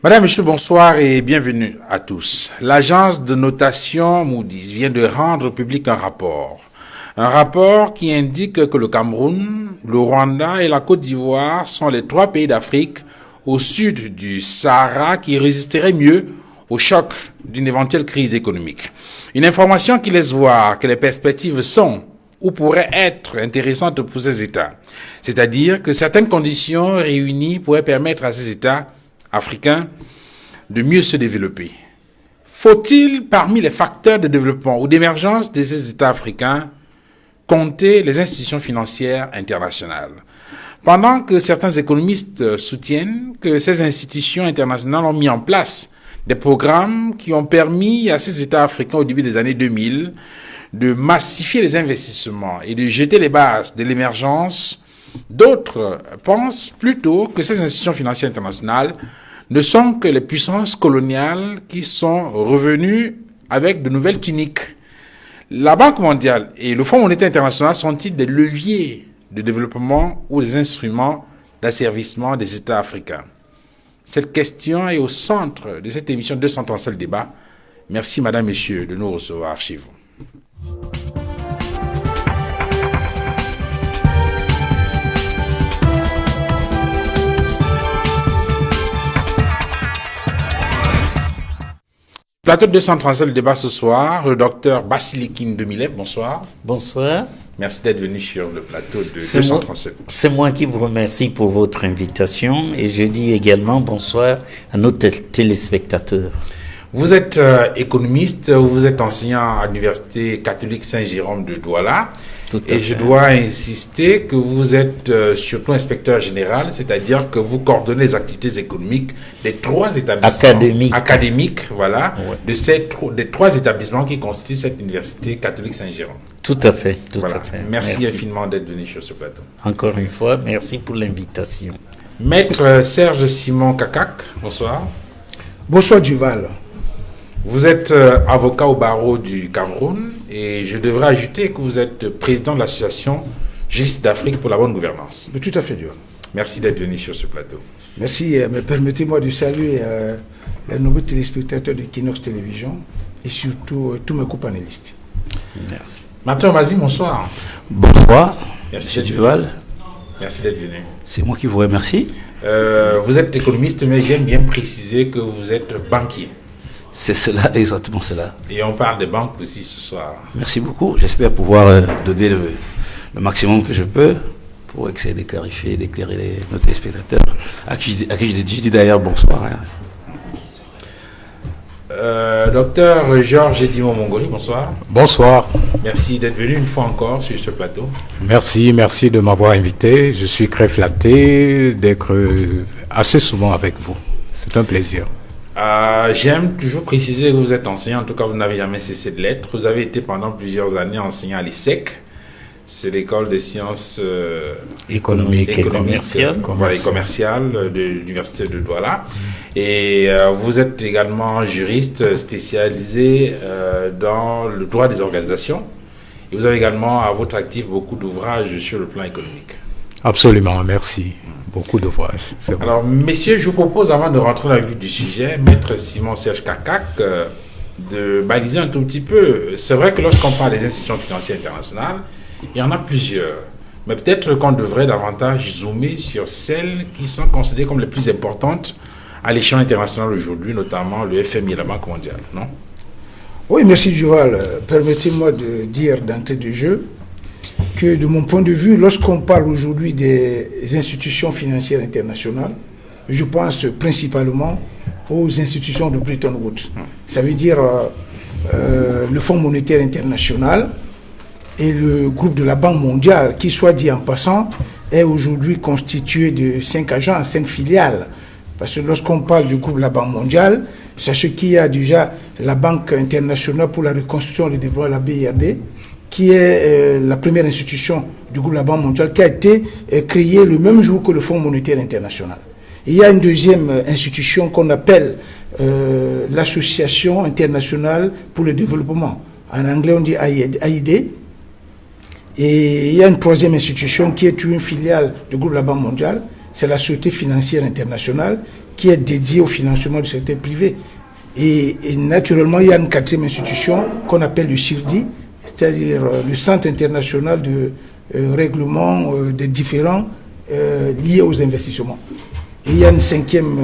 Madame, Monsieur, bonsoir et bienvenue à tous. L'agence de notation Moody's vient de rendre public un rapport. Un rapport qui indique que le Cameroun, le Rwanda et la Côte d'Ivoire sont les 3 pays d'Afrique au sud du Sahara qui résisteraient mieux au choc d'une éventuelle crise économique. Une information qui laisse voir que les perspectives sont ou pourraient être intéressantes pour ces États. C'est-à-dire que certaines conditions réunies pourraient permettre à ces États africains de mieux se développer. Faut-il, parmi les facteurs de développement ou d'émergence de ces États africains, compter les institutions financières internationales? Pendant que certains économistes soutiennent que ces institutions internationales ont mis en place des programmes qui ont permis à ces États africains au début des années 2000 de massifier les investissements et de jeter les bases de l'émergence, d'autres pensent plutôt que ces institutions financières internationales ne sont que les puissances coloniales qui sont revenues avec de nouvelles tuniques. La Banque mondiale et le Fonds monétaire international sont-ils des leviers de développement ou des instruments d'asservissement des États africains? Cette question est au centre de cette émission 237 débat. Merci, Madame, Messieurs, de nous recevoir chez vous. Plateau 237 le débat ce soir, le docteur Basilikine Demilep, bonsoir. Bonsoir. Merci d'être venu sur le plateau de 237. C'est moi qui vous remercie pour votre invitation et je dis également bonsoir à nos téléspectateurs. Vous êtes économiste, vous êtes enseignant à l'Université catholique Saint-Jérôme de Douala. Et je dois insister que vous êtes surtout inspecteur général, c'est-à-dire que vous coordonnez les activités économiques des 3 établissements académiques, voilà, ouais, des 3 établissements qui constituent cette Université catholique Saint-Jérôme. Tout à fait, voilà. À fait. Merci infiniment d'être venu sur ce plateau. Encore une fois, merci pour l'invitation. Maître Serge Simon Kakak, bonsoir. Bonsoir Duval. Vous êtes avocat au barreau du Cameroun et je devrais ajouter que vous êtes président de l'association Juristes d'Afrique pour la bonne gouvernance. Tout à fait, Duval. Merci d'être venu sur ce plateau. Merci, mais permettez-moi de saluer les nombreux téléspectateurs de Kinox Télévision et surtout tous mes co-panélistes. Merci. Martin Mazi, bonsoir. Bonsoir, merci M. Duval. Merci d'être venu. C'est moi qui vous remercie. Vous êtes économiste, mais j'aime bien préciser que vous êtes banquier. C'est cela, exactement cela. Et on parle des banques aussi ce soir. Merci beaucoup. J'espère pouvoir donner le maximum que je peux pour essayer de clarifier, d'éclairer nos téléspectateurs, à qui je dis d'ailleurs bonsoir. Docteur Georges Edimon Mongori, bonsoir. Bonsoir. Merci d'être venu une fois encore sur ce plateau. Merci de m'avoir invité. Je suis très flatté d'être assez souvent avec vous. C'est un plaisir. J'aime toujours préciser que vous êtes enseignant, en tout cas vous n'avez jamais cessé de l'être. Vous avez été pendant plusieurs années enseignant à l'ISEC, c'est l'école des sciences économiques et commerciales de l'université de Douala. Et vous êtes également juriste spécialisé dans le droit des organisations. Et vous avez également à votre actif beaucoup d'ouvrages sur le plan économique. Absolument, merci. Beaucoup d'ouvrages. Alors, messieurs, je vous propose, avant de rentrer dans le vif du sujet, Maître Simon Serge Kakak, de baliser un tout petit peu. C'est vrai que lorsqu'on parle des institutions financières internationales, il y en a plusieurs. Mais peut-être qu'on devrait davantage zoomer sur celles qui sont considérées comme les plus importantes à l'échelon international aujourd'hui, notamment le FMI et la Banque mondiale, non? Oui, merci Duval. Permettez-moi de dire d'entrée de jeu que de mon point de vue, lorsqu'on parle aujourd'hui des institutions financières internationales, je pense principalement aux institutions de Bretton Woods. Ça veut dire le Fonds monétaire international et le groupe de la Banque mondiale, qui, soit dit en passant, est aujourd'hui constitué de 5 agences, 5 filiales. Parce que lorsqu'on parle du groupe de la Banque mondiale, sachez qu'il y a déjà la Banque internationale pour la reconstruction et le développement, la BIRD, qui est la première institution du groupe de la Banque mondiale, qui a été créée le même jour que le Fonds monétaire international. Il y a une deuxième institution qu'on appelle l'Association internationale pour le développement. En anglais, on dit AID. Et il y a une troisième institution qui est une filiale du groupe de la Banque mondiale, c'est la Société financière internationale qui est dédiée au financement du secteur privé. Et naturellement, il y a une quatrième institution qu'on appelle le CIRDI, c'est-à-dire le Centre international de règlement des différends liés aux investissements. Et il y a une cinquième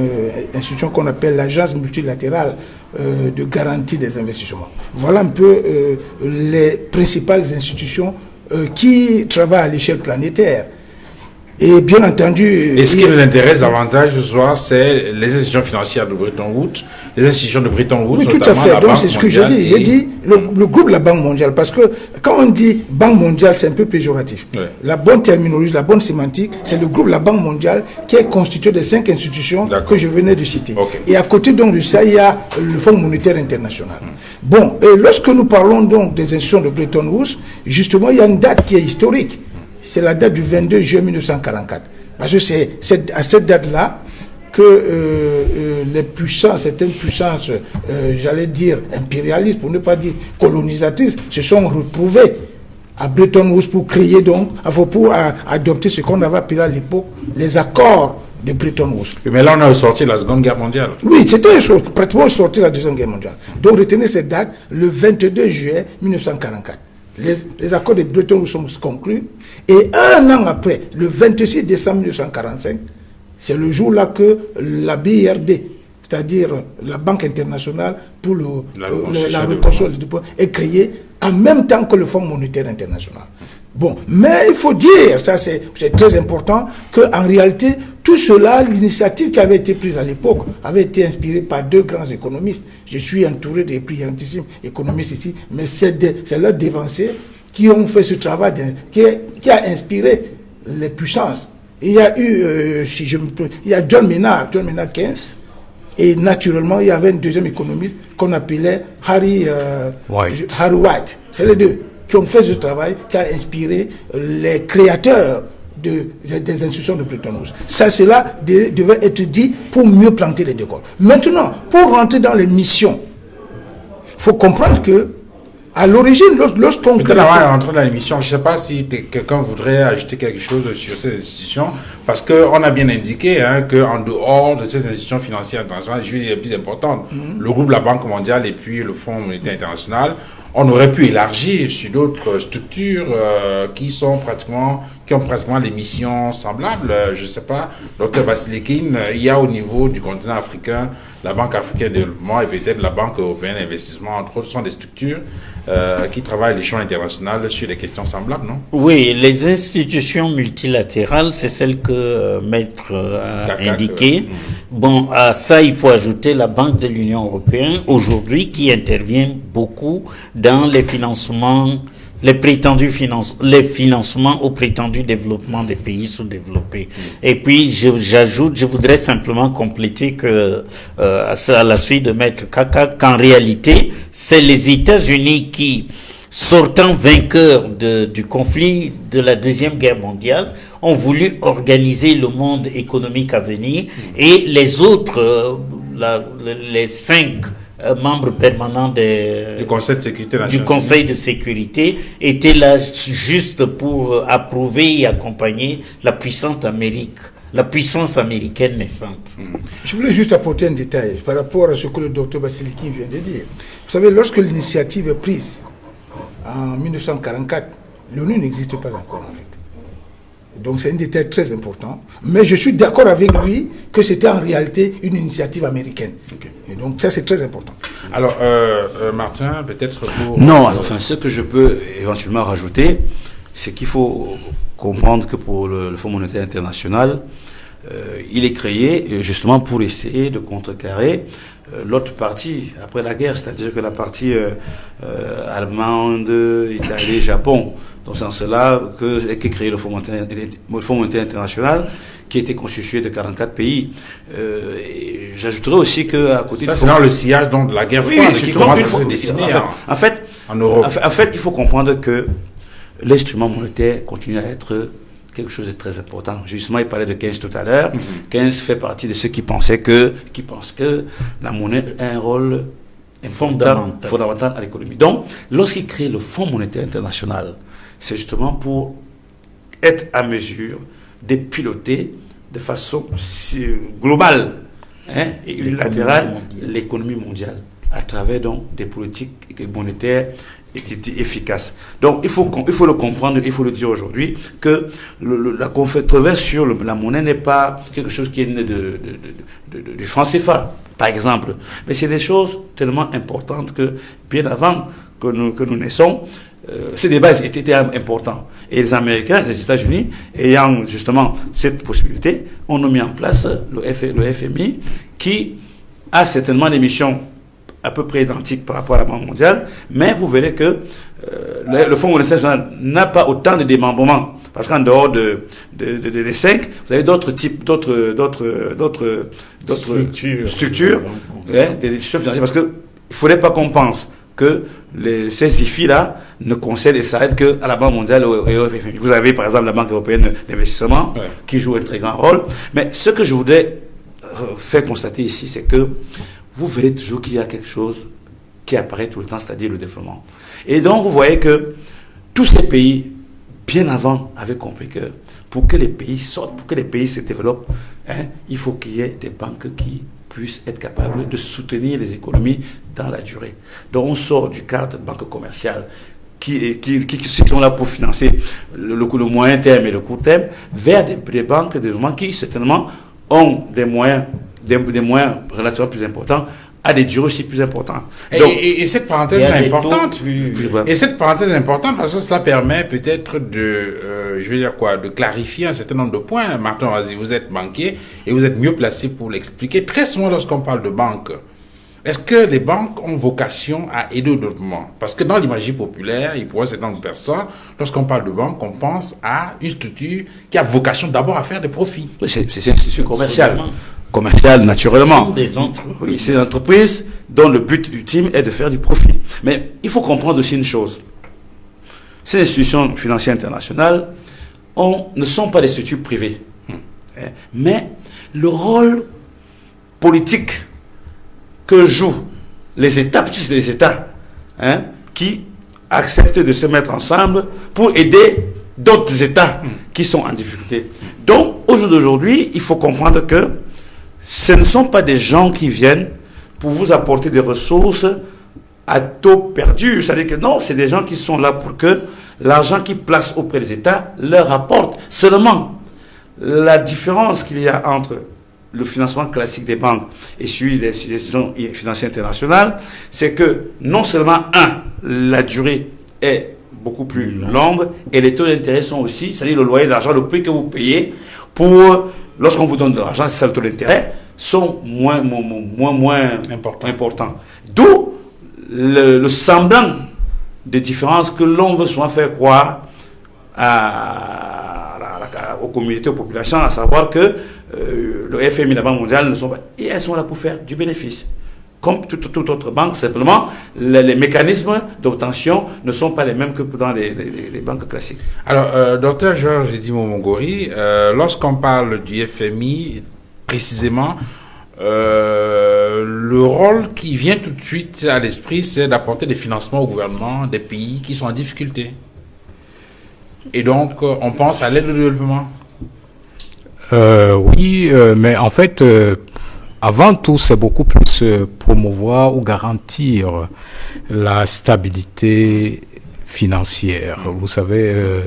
institution qu'on appelle l'Agence multilatérale de garantie des investissements. Voilà un peu les principales institutions qui travaillent à l'échelle planétaire. Et bien entendu... Et ce qui nous intéresse davantage ce soir, c'est les institutions financières de Bretton Woods, les institutions de Bretton Woods, oui, tout à fait. Donc c'est ce que je dis. J'ai dit le groupe La Banque mondiale, parce que quand on dit Banque mondiale, c'est un peu péjoratif. Ouais. La bonne terminologie, la bonne sémantique, c'est le groupe La Banque mondiale qui est constitué de 5 institutions que je venais de citer. Okay. Et à côté donc de ça, il y a le Fonds monétaire international. Bon, et lorsque nous parlons donc des institutions de Bretton Woods, justement, il y a une date qui est historique. C'est la date du 22 juin 1944. Parce que c'est à cette date-là que les puissances, certaines puissances, j'allais dire impérialistes, pour ne pas dire colonisatrices, se sont retrouvées à Bretton Woods pour créer donc, pour adopter ce qu'on avait appelé à l'époque les accords de Bretton Woods. Mais là, on a sorti la Seconde Guerre mondiale. Oui, c'était pratiquement sorti la Deuxième Guerre mondiale. Donc retenez cette date, le 22 juillet 1944. Les accords de Bretton Woods sont conclus et un an après, le 26 décembre 1945, c'est le jour-là que la BIRD, c'est-à-dire la Banque internationale pour la reconstruction du point, est créée en même temps que le Fonds monétaire international. Bon, mais il faut dire, ça c'est très important, qu'en réalité, tout cela, l'initiative qui avait été prise à l'époque, avait été inspirée par 2 grands économistes. Je suis entouré des brillantissimes économistes ici, mais c'est leurs dévanciers qui ont fait ce travail, qui a inspiré les puissances. Il y a eu, il y a John Maynard Keynes, et naturellement, il y avait un deuxième économiste qu'on appelait Harry White. C'est les deux qui ont fait ce travail, qui a inspiré les créateurs des institutions de Bretton Woods. Ça, cela devait être dit pour mieux planter les décors. Maintenant, pour rentrer dans les missions, il faut comprendre que à l'origine, lorsqu'on... Peut-être avant de rentrer dans l'émission, je ne sais pas si quelqu'un voudrait ajouter quelque chose sur ces institutions, parce qu'on a bien indiqué qu'en dehors de ces institutions financières internationales, je vais dire les plus importantes, le groupe La Banque mondiale et puis le Fonds monétaire international, on aurait pu élargir sur d'autres structures qui ont pratiquement des missions semblables. Je ne sais pas, Dr Basilikine, il y a au niveau du continent africain la Banque africaine de développement et peut-être la Banque européenne d'investissement, entre autres, sont des structures qui travaillent à l'échelon international sur des questions semblables, non? Oui, les institutions multilatérales, c'est celle que Maître a indiqué. Bon, à ça, il faut ajouter la Banque de l'Union européenne, aujourd'hui, qui intervient beaucoup dans les financements, les financements au prétendu développement des pays sous-développés. Et puis, je voudrais simplement compléter que, à la suite de Maître Kaka, qu'en réalité, c'est les États-Unis qui, sortant vainqueurs du conflit de la Deuxième Guerre mondiale, ont voulu organiser le monde économique à venir, et les autres, les 5 membres permanents du Conseil de sécurité nationale. Du Conseil de sécurité étaient là juste pour approuver et accompagner la puissance américaine naissante. Je voulais juste apporter un détail par rapport à ce que le docteur Basilikine vient de dire. Vous savez, lorsque l'initiative est prise en 1944, l'ONU n'existe pas encore en fait. Donc c'est un détail très important. Mais je suis d'accord avec lui que c'était en réalité une initiative américaine. Okay. Et donc ça c'est très important. Alors Martin, peut-être pour... Non, enfin ce que je peux éventuellement rajouter, c'est qu'il faut comprendre que pour le Fonds monétaire international, il est créé justement pour essayer de contrecarrer l'autre partie après la guerre, c'est-à-dire que la partie allemande, Italie, Japon. Donc c'est en cela qu'est créé le Fonds monétaire international, qui était constitué de 44 pays. J'ajouterais aussi qu'à côté... Ça, c'est dans le sillage donc, de la guerre froide qui commence à se dessiner en Europe. En fait, il faut comprendre que l'instrument monétaire continue à être quelque chose de très important. Justement, il parlait de Keynes tout à l'heure. Keynes fait partie de ceux qui pensent que la monnaie a un rôle fondamental à l'économie. Donc, lorsqu'il crée le Fonds monétaire international, c'est justement pour être à mesure de piloter de façon globale et unilatérale l'économie mondiale à travers donc des politiques monétaires efficaces. Donc il faut le comprendre, il faut le dire aujourd'hui que la controverse sur la monnaie n'est pas quelque chose qui est né du franc CFA, par exemple, mais c'est des choses tellement importantes que bien avant que nous naissons, ces débats étaient importants. Et les Américains, les États-Unis, ayant justement cette possibilité, ont mis en place le FMI, qui a certainement des missions à peu près identiques par rapport à la Banque mondiale, mais vous verrez que le Fonds monétaire international n'a pas autant de démembrements. Parce qu'en dehors des 5, vous avez d'autres types, d'autres structures, des institutions financières. Parce qu'il ne faudrait pas qu'on pense que ces IFI-là ne concèdent et s'arrêtent qu'à la Banque mondiale et au FMI. Vous avez par exemple la Banque européenne d'investissement qui joue un très grand rôle. Mais ce que je voudrais faire constater ici, c'est que vous verrez toujours qu'il y a quelque chose qui apparaît tout le temps, c'est-à-dire le développement. Et donc vous voyez que tous ces pays, bien avant, avaient compris que pour que les pays sortent, pour que les pays se développent, il faut qu'il y ait des banques qui puissent être capables de soutenir les économies dans la durée. Donc on sort du cadre banque commerciale qui sont là pour financer le moyen terme et le court terme vers des banques de développement qui certainement ont des moyens relativement plus importants à des durées aussi plus importantes. Et cette parenthèse est importante. Et cette parenthèse est importante parce que cela permet peut-être de clarifier un certain nombre de points. Martin, vas-y, vous êtes banquier et vous êtes mieux placé pour l'expliquer. Très souvent, lorsqu'on parle de banque, est-ce que les banques ont vocation à aider au développement? Parce que dans l'imaginaire populaire, et pour un certain nombre de personnes, lorsqu'on parle de banque, on pense à une structure qui a vocation d'abord à faire des profits. C'est une institution commerciale. Commerciale, naturellement. Oui, c'est des entreprises dont le but ultime est de faire du profit. Mais il faut comprendre aussi une chose. Ces institutions financières internationales ne sont pas des structures privées. Mais le rôle politique que jouent les États, petits les États, qui acceptent de se mettre ensemble pour aider d'autres États qui sont en difficulté. Donc, au jour d'aujourd'hui, il faut comprendre que ce ne sont pas des gens qui viennent pour vous apporter des ressources à taux perdu. C'est-à-dire que non, c'est des gens qui sont là pour que l'argent qu'ils placent auprès des États leur apporte. Seulement, la différence qu'il y a entre le financement classique des banques et celui des institutions financières internationales, c'est que non seulement, la durée est beaucoup plus longue et les taux d'intérêt sont aussi, c'est-à-dire le loyer de l'argent, le prix que vous payez lorsqu'on vous donne de l'argent, c'est ça le taux d'intérêt, sont moins importants. D'où le semblant de différence que l'on veut souvent faire croire aux communautés, aux populations, à savoir que le FMI et la Banque mondiale elles sont là pour faire du bénéfice. Comme toute autre banque, simplement, les mécanismes d'obtention ne sont pas les mêmes que dans les banques classiques. Alors, docteur Georges Edimo-Mongori, lorsqu'on parle du FMI, précisément, le rôle qui vient tout de suite à l'esprit, c'est d'apporter des financements au gouvernement des pays qui sont en difficulté. Et donc, on pense à l'aide au développement. Oui, mais en fait, avant tout, c'est beaucoup plus promouvoir ou garantir la stabilité financière. Vous savez,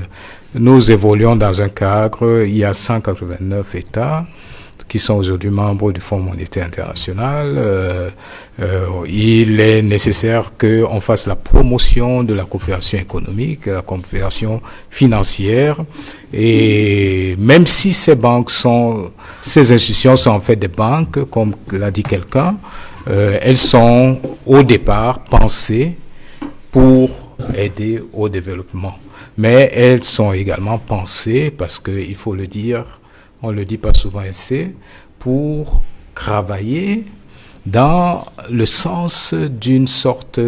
nous évoluons dans un cadre, il y a 189 États qui sont aujourd'hui membres du Fonds monétaire international. Il est nécessaire qu'on fasse la promotion de la coopération économique, la coopération financière. Et même si ces institutions sont en fait des banques, comme l'a dit quelqu'un, elles sont au départ pensées pour aider au développement. Mais elles sont également pensées, parce qu'il faut le dire, on ne le dit pas souvent assez, pour travailler dans le sens d'une sorte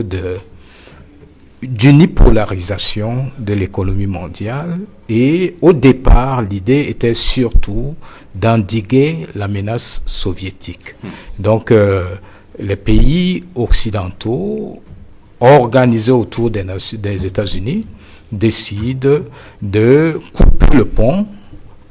d'unipolarisation de l'économie mondiale. Et au départ, l'idée était surtout d'endiguer la menace soviétique. Donc, les pays occidentaux, organisés autour des États-Unis, décident de couper le pont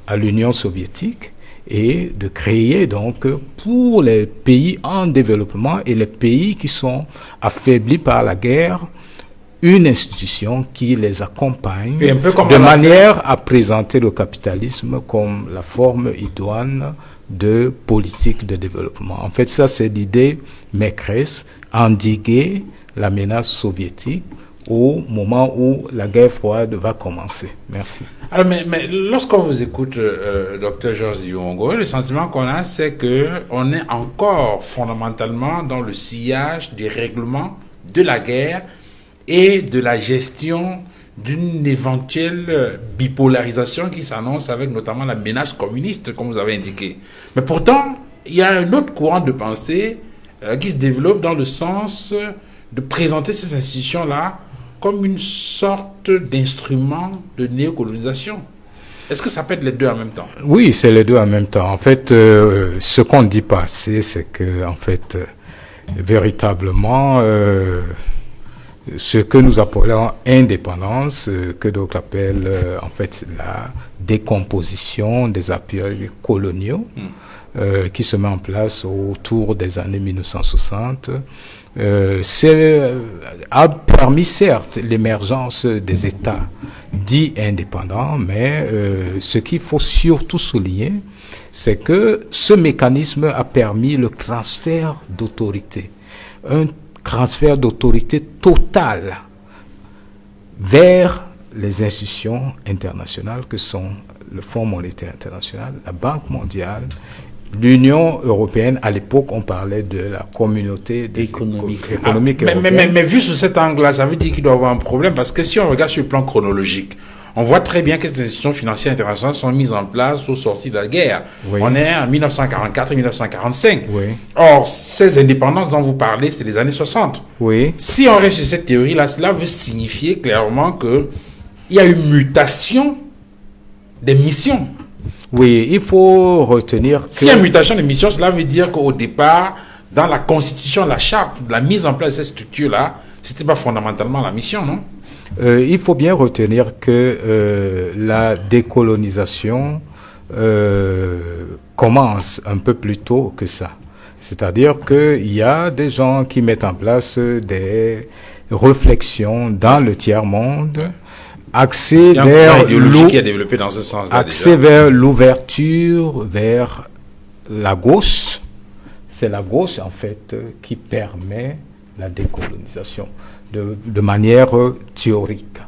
à l'Union soviétique et de créer donc pour les pays en développement et les pays qui sont affaiblis par la guerre une institution qui les accompagne de manière à présenter le capitalisme comme la forme idoine de politique de développement. En fait, ça c'est l'idée maîtresse, endiguer la menace soviétique au moment où la guerre froide va commencer. Merci. Alors, mais lorsqu'on vous écoute, Dr Georges Diongo, le sentiment qu'on a, c'est qu'on est encore fondamentalement dans le sillage des règlements de la guerre et de la gestion d'une éventuelle bipolarisation qui s'annonce avec notamment la menace communiste, comme vous avez indiqué. Mais pourtant, il y a un autre courant de pensée qui se développe dans le sens de présenter ces institutions-là comme une sorte d'instrument de néocolonisation. Est-ce que ça peut être les deux en même temps? Oui, c'est les deux en même temps. En fait, ce qu'on ne dit pas assez, c'est que, en fait, véritablement, ce que nous appelons indépendance, que d'autres appellent, en fait, la décomposition des appuis coloniaux, qui se met en place autour des années 1960, a permis certes l'émergence des États dits indépendants, mais ce qu'il faut surtout souligner, c'est que ce mécanisme a permis le transfert d'autorité, un transfert d'autorité totale vers les institutions internationales que sont le Fonds monétaire international, la Banque mondiale, l'Union européenne. À l'époque, on parlait de la communauté économique européenne. Mais vu sous cet angle-là, ça veut dire qu'il doit y avoir un problème, parce que si on regarde sur le plan chronologique, on voit très bien que ces institutions financières internationales sont mises en place au sortir de la guerre. Oui. On est en 1944 et 1945. Oui. Or, ces indépendances dont vous parlez, c'est les années 60. Oui. Si on reste sur cette théorie-là, cela veut signifier clairement qu'il y a une mutation des missions. Oui, il faut retenir que... Si il y a une mutation des missions, cela veut dire qu'au départ, dans la constitution, la charte, la mise en place de cette structure-là, c'était pas fondamentalement la mission, non? Il faut bien retenir que la décolonisation commence un peu plus tôt que ça. C'est-à-dire qu'il y a des gens qui mettent en place des réflexions dans le tiers-monde, axées vers qui a développé dans ce sens-là, axées vers l'ouverture vers la gauche. C'est la gauche, en fait, qui permet la décolonisation de manière théorique,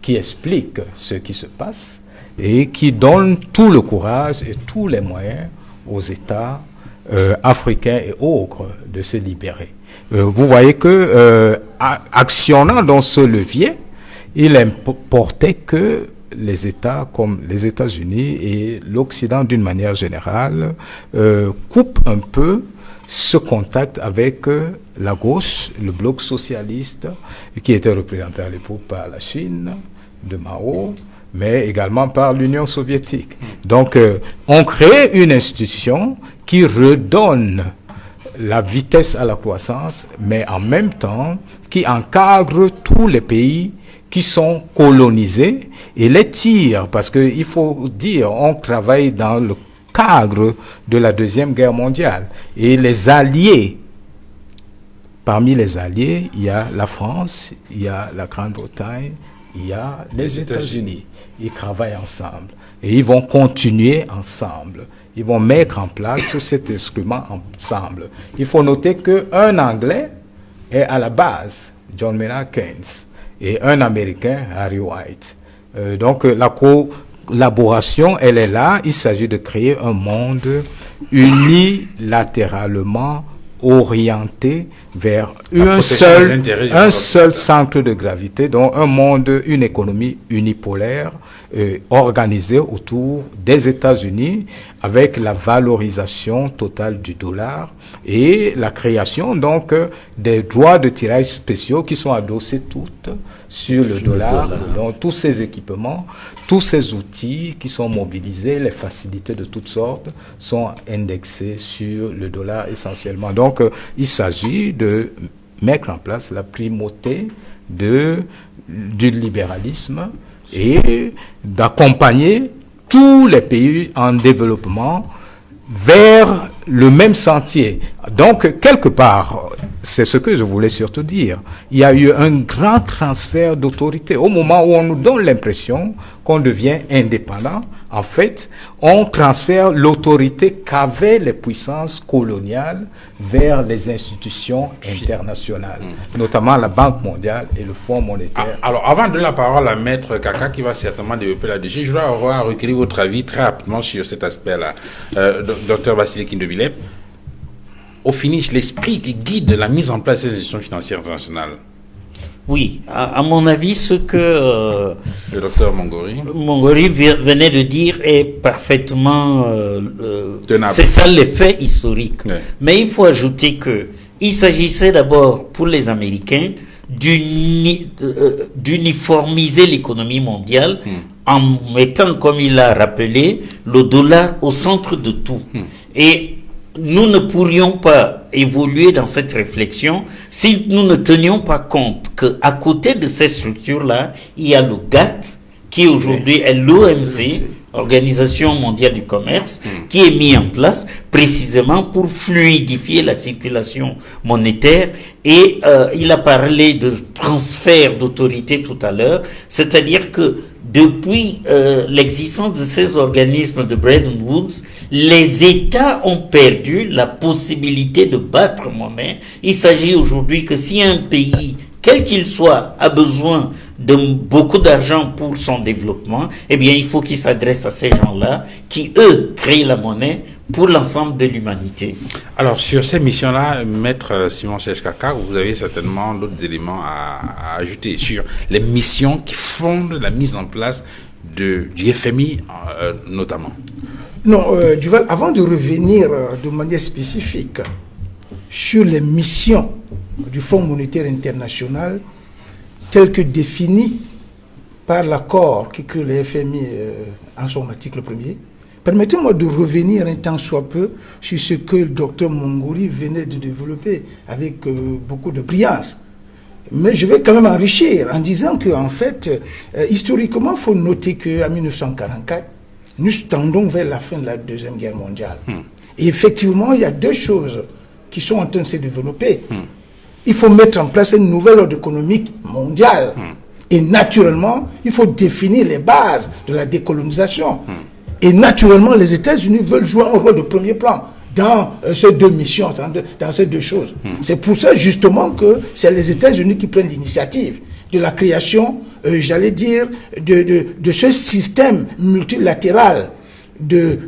qui explique ce qui se passe et qui donne tout le courage et tous les moyens aux États africains et autres de se libérer. Vous voyez que, actionnant dans ce levier, il importait que les États comme les États-Unis et l'Occident d'une manière générale coupent un peu ce contact avec la gauche, le bloc socialiste, qui était représenté à l'époque par la Chine, de Mao, mais également par l'Union soviétique. Donc, on crée une institution qui redonne la vitesse à la croissance, mais en même temps, qui encadre tous les pays qui sont colonisés et les tire, parce qu'il faut dire, on travaille dans le cadre de la Deuxième Guerre mondiale. Et les alliés, parmi les alliés, il y a la France, il y a la Grande-Bretagne, il y a les États-Unis. Ils travaillent ensemble et ils vont continuer ensemble. Ils vont mettre en place cet instrument ensemble. Il faut noter qu'un Anglais est à la base, John Maynard Keynes, et un Américain, Harry White. Donc la collaboration, elle est là. Il s'agit de créer un monde unilatéralement orienté vers un seul centre de gravité, donc un monde, une économie unipolaire organisée autour des États-Unis avec la valorisation totale du dollar et la création donc des droits de tirage spéciaux qui sont adossés toutes sur le dollar. Donc tous ces équipements, tous ces outils qui sont mobilisés, les facilités de toutes sortes sont indexés sur le dollar essentiellement. Donc il s'agit de mettre en place la primauté du libéralisme et d'accompagner tous les pays en développement vers le même sentier. Donc, quelque part, c'est ce que je voulais surtout dire. Il y a eu un grand transfert d'autorité. Au moment où on nous donne l'impression qu'on devient indépendant, en fait, on transfère l'autorité qu'avaient les puissances coloniales vers les institutions internationales, notamment la Banque mondiale et le Fonds monétaire. Alors, avant de donner la parole à Maître Kaka, qui va certainement développer là-dessus, je voudrais recueillir votre avis très rapidement sur cet aspect-là. Dr Bassili Kindobilep, au finish, l'esprit qui guide la mise en place de ces institutions financières internationales. Oui, à mon avis, ce que le docteur Mongori venait de dire est parfaitement tenable. C'est ça l'effet historique. Ouais. Mais il faut ajouter que il s'agissait d'abord pour les Américains d'uniformiser l'économie mondiale en mettant, comme il l'a rappelé, le dollar au centre de tout. Et nous ne pourrions pas évoluer dans cette réflexion si nous ne tenions pas compte qu'à côté de ces structures-là, il y a le GATT, qui aujourd'hui est l'OMC, Organisation mondiale du commerce, qui est mis en place précisément pour fluidifier la circulation monétaire. Et il a parlé de transfert d'autorité tout à l'heure, c'est-à-dire que depuis l'existence de ces organismes de Bretton Woods, les États ont perdu la possibilité de battre monnaie. Il s'agit aujourd'hui que si un pays, quel qu'il soit, a besoin de beaucoup d'argent pour son développement, eh bien, il faut qu'il s'adresse à ces gens-là qui, eux, créent la monnaie pour l'ensemble de l'humanité. Alors, sur ces missions-là, Maître Simon Serge Kaka, vous avez certainement d'autres éléments à ajouter sur les missions qui fondent la mise en place du FMI, notamment. Non, Duval, avant de revenir de manière spécifique sur les missions du Fonds monétaire international telles que définies par l'accord qui crée le FMI en son article 1er, permettez-moi de revenir un tant soit peu sur ce que le docteur Mongori venait de développer avec beaucoup de brillance. Mais je vais quand même enrichir en disant qu'en fait, historiquement, il faut noter qu'en 1944, nous tendons vers la fin de la Deuxième Guerre mondiale. Et effectivement, il y a deux choses qui sont en train de se développer. Il faut mettre en place une nouvelle ordre économique mondiale. Et naturellement, il faut définir les bases de la décolonisation. Et naturellement, les États-Unis veulent jouer un rôle de premier plan dans ces deux missions, dans ces deux choses. C'est pour ça justement que c'est les États-Unis qui prennent l'initiative de la création, j'allais dire, de ce système multilatéral de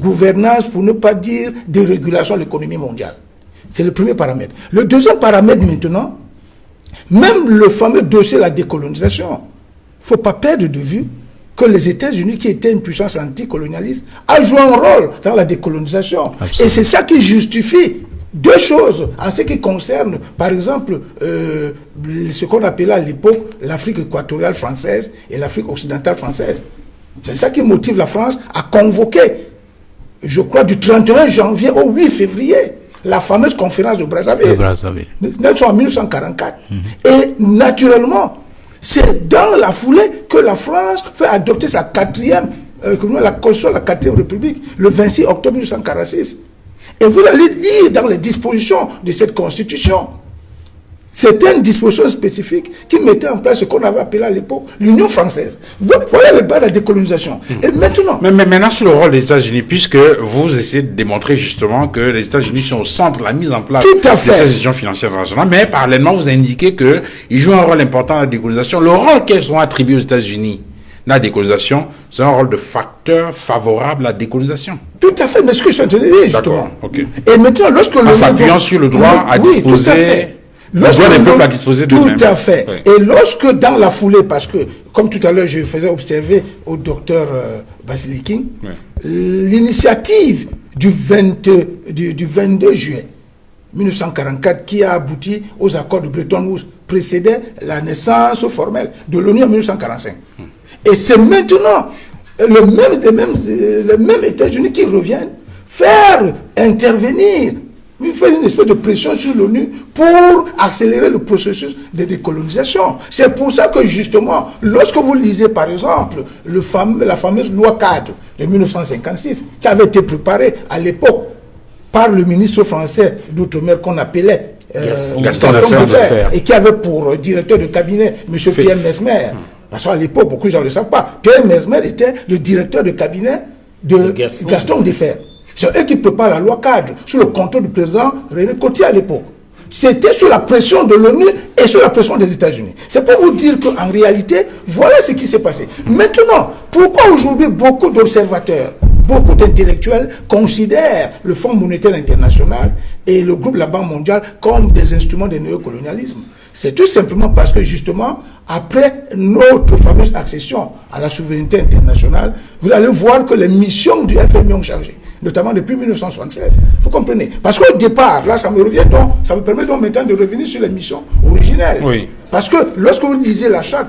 gouvernance, pour ne pas dire de régulation de l'économie mondiale. C'est le premier paramètre. Le deuxième paramètre maintenant, même le fameux dossier de la décolonisation, il ne faut pas perdre de vue que les États-Unis, qui étaient une puissance anticolonialiste, a joué un rôle dans la décolonisation. Absolument. Et c'est ça qui justifie deux choses en ce qui concerne, par exemple, ce qu'on appelait à l'époque l'Afrique équatoriale française et l'Afrique occidentale française. C'est ça qui motive la France à convoquer, je crois, du 31 janvier au 8 février, la fameuse conférence de Brazzaville. En 1944. Et naturellement, c'est dans la foulée que la France fait adopter sa la Constitution de la 4e République, le 26 octobre 1946. Et vous allez lire dans les dispositions de cette Constitution, c'était une disposition spécifique qui mettait en place ce qu'on avait appelé à l'époque l'Union française. Voilà le bas de la décolonisation. Et maintenant... Mais maintenant, sur le rôle des États-Unis, puisque vous essayez de démontrer justement que les États-Unis sont au centre de la mise en place de ces institutions financières internationales, mais parallèlement, vous indiquez qu'ils jouent un rôle important dans la décolonisation. Le rôle qu'elles ont attribué aux États-Unis dans la décolonisation, c'est un rôle de facteur favorable à la décolonisation. Tout à fait, mais ce que je suis en train de dire, justement. Okay. Et maintenant, lorsque en s'appuyant sur le droit à disposer... Le droit des peuples à disposer d'eux-mêmes. Tout à fait. Oui. Et lorsque dans la foulée, parce que, comme tout à l'heure, je faisais observer au docteur Bassili King, l'initiative du 22 juillet 1944 qui a abouti aux accords de Bretton Woods précédait la naissance formelle de l'ONU en 1945. Et c'est maintenant les mêmes États-Unis qui reviennent faire intervenir, faire une espèce de pression sur l'ONU pour accélérer le processus de décolonisation. C'est pour ça que justement, lorsque vous lisez par exemple la fameuse loi cadre de 1956, qui avait été préparé à l'époque par le ministre français d'Outre-mer qu'on appelait Gaston Defferre, et qui avait pour directeur de cabinet M. Pierre Mesmer. Parce qu'à l'époque, beaucoup de gens ne le savent pas. Pierre Mesmer était le directeur de cabinet de Gaston Defferre. C'est eux qui préparent la loi cadre sous le contrôle du président René Coty à l'époque. C'était sous la pression de l'ONU et sous la pression des États-Unis. C'est pour vous dire qu'en réalité, voilà ce qui s'est passé. Maintenant, pourquoi aujourd'hui beaucoup d'observateurs, beaucoup d'intellectuels considèrent le Fonds monétaire international et le groupe de la Banque mondiale comme des instruments de néocolonialisme? C'est tout simplement parce que justement, après notre fameuse accession à la souveraineté internationale, vous allez voir que les missions du FMI ont changé, notamment depuis 1976. Vous comprenez? Parce qu'au départ, là, ça me permet donc maintenant de revenir sur les missions originelles. Oui. Parce que lorsque vous lisez la charte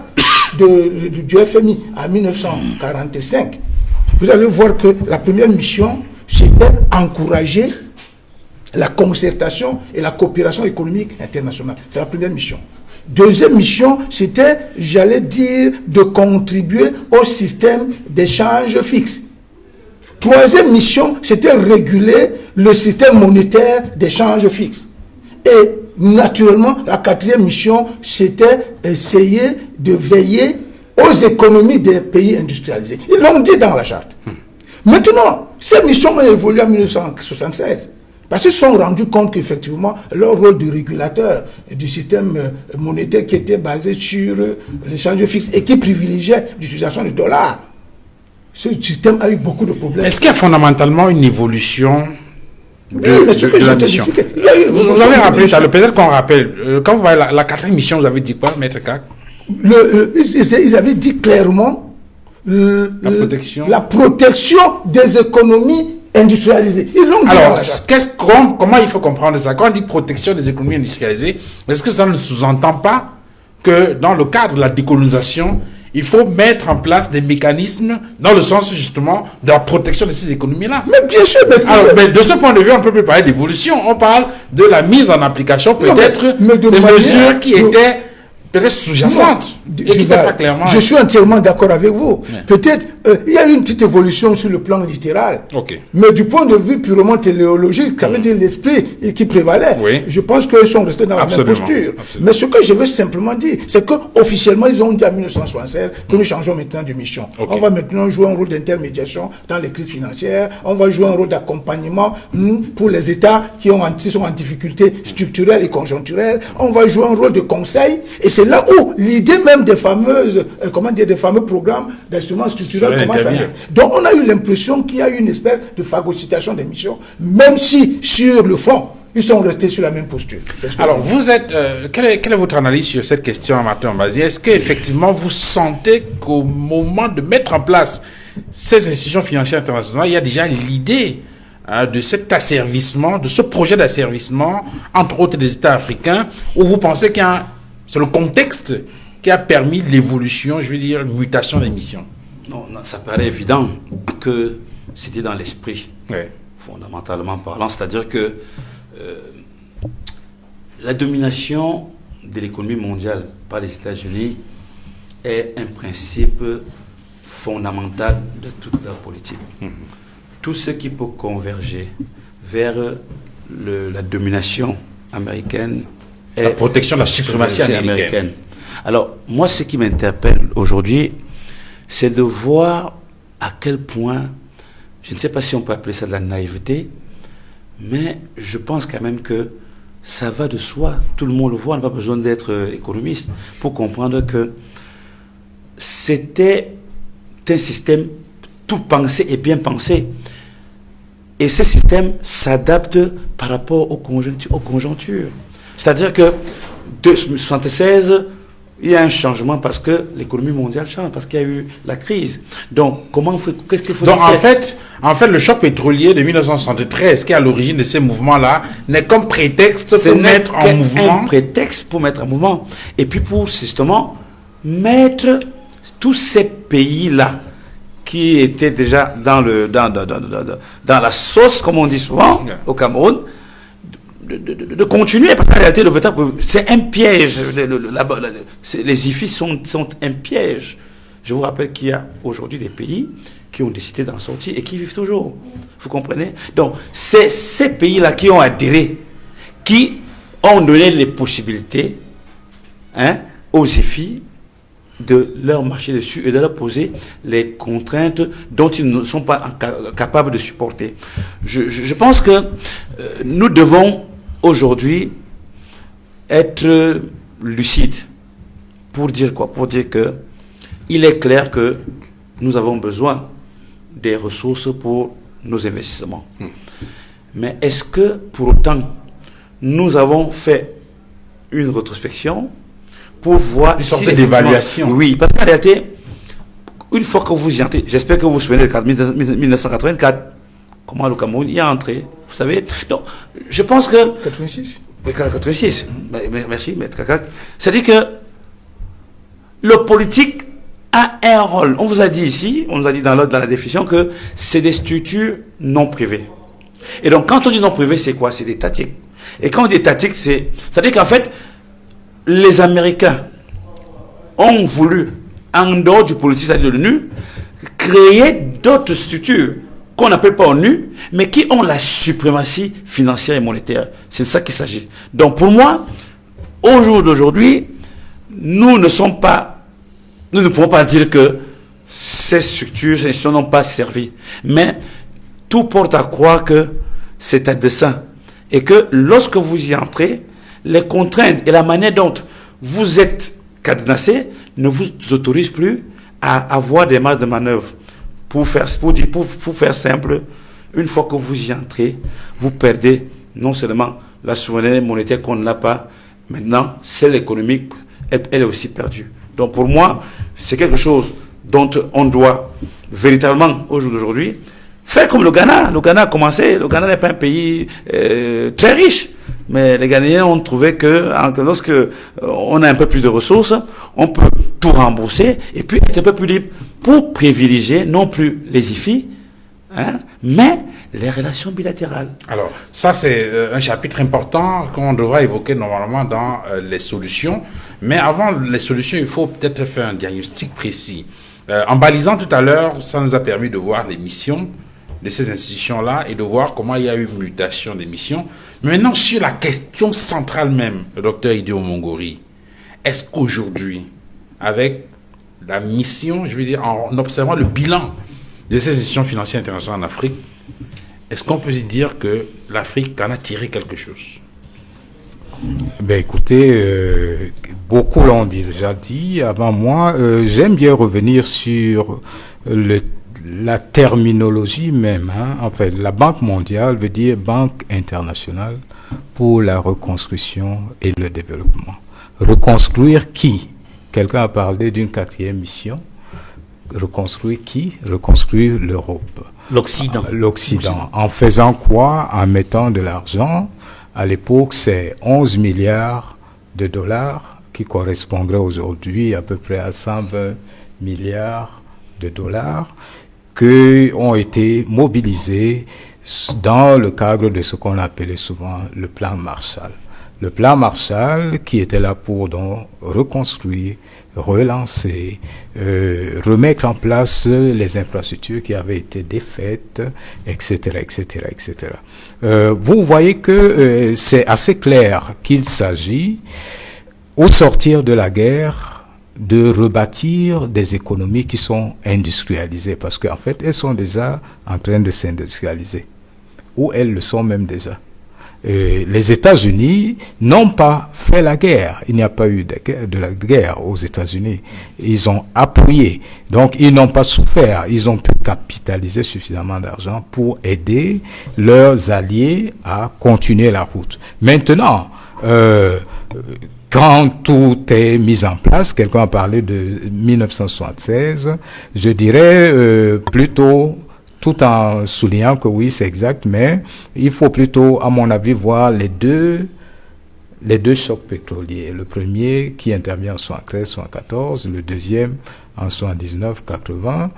du FMI en 1945, vous allez voir que la première mission, c'était encourager la concertation et la coopération économique internationale. C'est la première mission. Deuxième mission, c'était, j'allais dire, de contribuer au système d'échange fixe. Troisième mission, c'était réguler le système monétaire d'échange fixe. Et naturellement, la quatrième mission, c'était essayer de veiller aux économies des pays industrialisés. Ils l'ont dit dans la charte. Maintenant, ces missions ont évolué en 1976. Parce qu'ils se sont rendus compte qu'effectivement, leur rôle de régulateur du système monétaire qui était basé sur l'échange fixe et qui privilégiait l'utilisation du dollar, ce système a eu beaucoup de problèmes. Est-ce qu'il y a fondamentalement une évolution de la mission? Vous avez rappelé, peut-être qu'on rappelle, quand vous voyez la quatrième mission, vous avez dit quoi, Maître Kak? Ils avaient dit clairement la protection des économies industrialisées. Ils l'ont dit. Alors, comment il faut comprendre ça? Quand on dit protection des économies industrialisées, est-ce que ça ne sous-entend pas que dans le cadre de la décolonisation, il faut mettre en place des mécanismes dans le sens justement de la protection de ces économies-là? Mais bien sûr. Mais de ce point de vue, on ne peut plus parler d'évolution. On parle de la mise en application peut-être des mesures qui étaient peut-être sous-jacente et qui n'était pas clairement... Je suis entièrement d'accord avec vous. Ouais. Peut-être, il y a eu une petite évolution sur le plan littéral. Okay. Mais du point de vue purement téléologique, ça veut dire l'esprit qui prévalait. Oui. Je pense qu'ils sont restés dans la même posture. Mais ce que je veux simplement dire, c'est qu'officiellement, ils ont dit en 1976 que nous changeons maintenant de mission. Okay. On va maintenant jouer un rôle d'intermédiation dans les crises financières. On va jouer un rôle d'accompagnement pour les États qui sont en difficulté structurelle et conjoncturelle. On va jouer un rôle de conseil. Et c'est là où l'idée même des fameux programmes d'instruments structurels commence à être. Donc on a eu l'impression qu'il y a eu une espèce de phagocytation des missions, même si sur le fond, ils sont restés sur la même posture. Alors vous êtes, quelle est votre analyse sur cette question, Martin Mbazié? Est-ce qu'effectivement vous sentez qu'au moment de mettre en place ces institutions financières internationales, il y a déjà l'idée de cet asservissement, de ce projet d'asservissement, entre autres des États africains, où vous pensez qu'il y a c'est le contexte qui a permis l'évolution, je veux dire, mutation des missions? Non, ça paraît évident que c'était dans l'esprit, ouais. Fondamentalement parlant. C'est-à-dire que la domination de l'économie mondiale par les États-Unis est un principe fondamental de toute leur politique. Tout ce qui peut converger vers la domination américaine, la protection de la suprématie américaine. Alors, moi, ce qui m'interpelle aujourd'hui, c'est de voir à quel point, je ne sais pas si on peut appeler ça de la naïveté, mais je pense quand même que ça va de soi. Tout le monde le voit, on n'a pas besoin d'être économiste pour comprendre que c'était un système tout pensé et bien pensé. Et ce système s'adapte par rapport aux conjonctures. C'est-à-dire que de 1976, il y a un changement parce que l'économie mondiale change, parce qu'il y a eu la crise. Donc, qu'est-ce qu'il faut faire? Donc, en fait, le choc pétrolier de 1973, qui est à l'origine de ces mouvements-là, n'est qu'un prétexte pour mettre en mouvement. Un prétexte pour mettre en mouvement. Et puis pour, justement, mettre tous ces pays-là qui étaient déjà dans la sauce, comme on dit souvent, au Cameroun, de continuer, parce qu'en réalité, c'est un piège. Les IFI sont un piège. Je vous rappelle qu'il y a aujourd'hui des pays qui ont décidé d'en sortir et qui vivent toujours. Vous comprenez? Donc, c'est ces pays-là qui ont adhéré, qui ont donné les possibilités aux IFI de leur marcher dessus et de leur poser les contraintes dont ils ne sont pas capables de supporter. Je pense que nous devons aujourd'hui être lucides. Pour dire quoi? Pour dire que il est clair que nous avons besoin des ressources pour nos investissements. Mais est-ce que pour autant nous avons fait une rétrospection pour voir une sorte d'évaluation? Oui, parce qu'en réalité, une fois que vous y entrez, j'espère que vous vous souvenez de 1984, comment le Cameroun y est entré, vous savez. Donc, je pense que 86. 86. Merci, maître Kakak. C'est-à-dire que le politique a un rôle. On vous a dit ici, on nous a dit dans la définition que c'est des structures non privées. Et donc, quand on dit non privées, c'est quoi? C'est des étatiques. Et quand on dit étatique, c'est-à-dire qu'en fait, les Américains ont voulu, en dehors du politique, c'est-à-dire de l'ONU, créer d'autres structures qu'on n'appelle pas ONU, mais qui ont la suprématie financière et monétaire. C'est de ça qu'il s'agit. Donc pour moi, au jour d'aujourd'hui, nous ne pouvons pas dire que ces structures, ces institutions n'ont pas servi. Mais tout porte à croire que c'est à dessein. Et que lorsque vous y entrez, les contraintes et la manière dont vous êtes cadenassé ne vous autorisent plus à avoir des marges de manœuvre. Pour faire simple, une fois que vous y entrez, vous perdez non seulement la souveraineté monétaire qu'on n'a pas, maintenant, celle économique, elle est aussi perdue. Donc pour moi, c'est quelque chose dont on doit véritablement, au jour d'aujourd'hui, faire comme le Ghana. Le Ghana a commencé, le Ghana n'est pas un pays très riche, mais les Ghanéens ont trouvé que lorsque on a un peu plus de ressources, on peut tout rembourser et puis être un peu plus libre pour privilégier non plus les IFI, mais les relations bilatérales. Alors, ça c'est un chapitre important qu'on devra évoquer normalement dans les solutions. Mais avant les solutions, il faut peut-être faire un diagnostic précis. En balisant tout à l'heure, ça nous a permis de voir les missions de ces institutions-là et de voir comment il y a eu une mutation des missions. Mais maintenant, sur la question centrale même, le docteur Idio Mongori, est-ce qu'aujourd'hui, avec la mission, je veux dire, en observant le bilan de ces institutions financières internationales en Afrique, est-ce qu'on peut se dire que l'Afrique en a tiré quelque chose? Ben écoutez, beaucoup l'ont déjà dit avant moi. J'aime bien revenir sur la terminologie même. En fait, la Banque mondiale veut dire Banque internationale pour la reconstruction et le développement. Reconstruire qui? Quelqu'un a parlé d'une 4e mission. Reconstruire qui? Reconstruire l'Europe. L'Occident. L'Occident. En faisant quoi? En mettant de l'argent. À l'époque, c'est 11 milliards de dollars qui correspondraient aujourd'hui à peu près à 120 milliards de dollars qui ont été mobilisés dans le cadre de ce qu'on appelait souvent le plan Marshall. Le plan Marshall qui était là pour donc reconstruire, relancer, remettre en place les infrastructures qui avaient été défaites, etc., etc., etc. Vous voyez que c'est assez clair qu'il s'agit, au sortir de la guerre, de rebâtir des économies qui sont industrialisées, parce qu'en fait, elles sont déjà en train de s'industrialiser, ou elles le sont même déjà. Les États-Unis n'ont pas fait la guerre. Il n'y a pas eu de la guerre aux États-Unis. Ils ont appuyé. Donc, ils n'ont pas souffert. Ils ont pu capitaliser suffisamment d'argent pour aider leurs alliés à continuer la route. Maintenant, quand tout est mis en place, quelqu'un a parlé de 1976, je dirais plutôt, tout en soulignant que oui, c'est exact, mais il faut plutôt, à mon avis, voir les deux chocs pétroliers. Le premier qui intervient en 73-74, le deuxième en 79-80.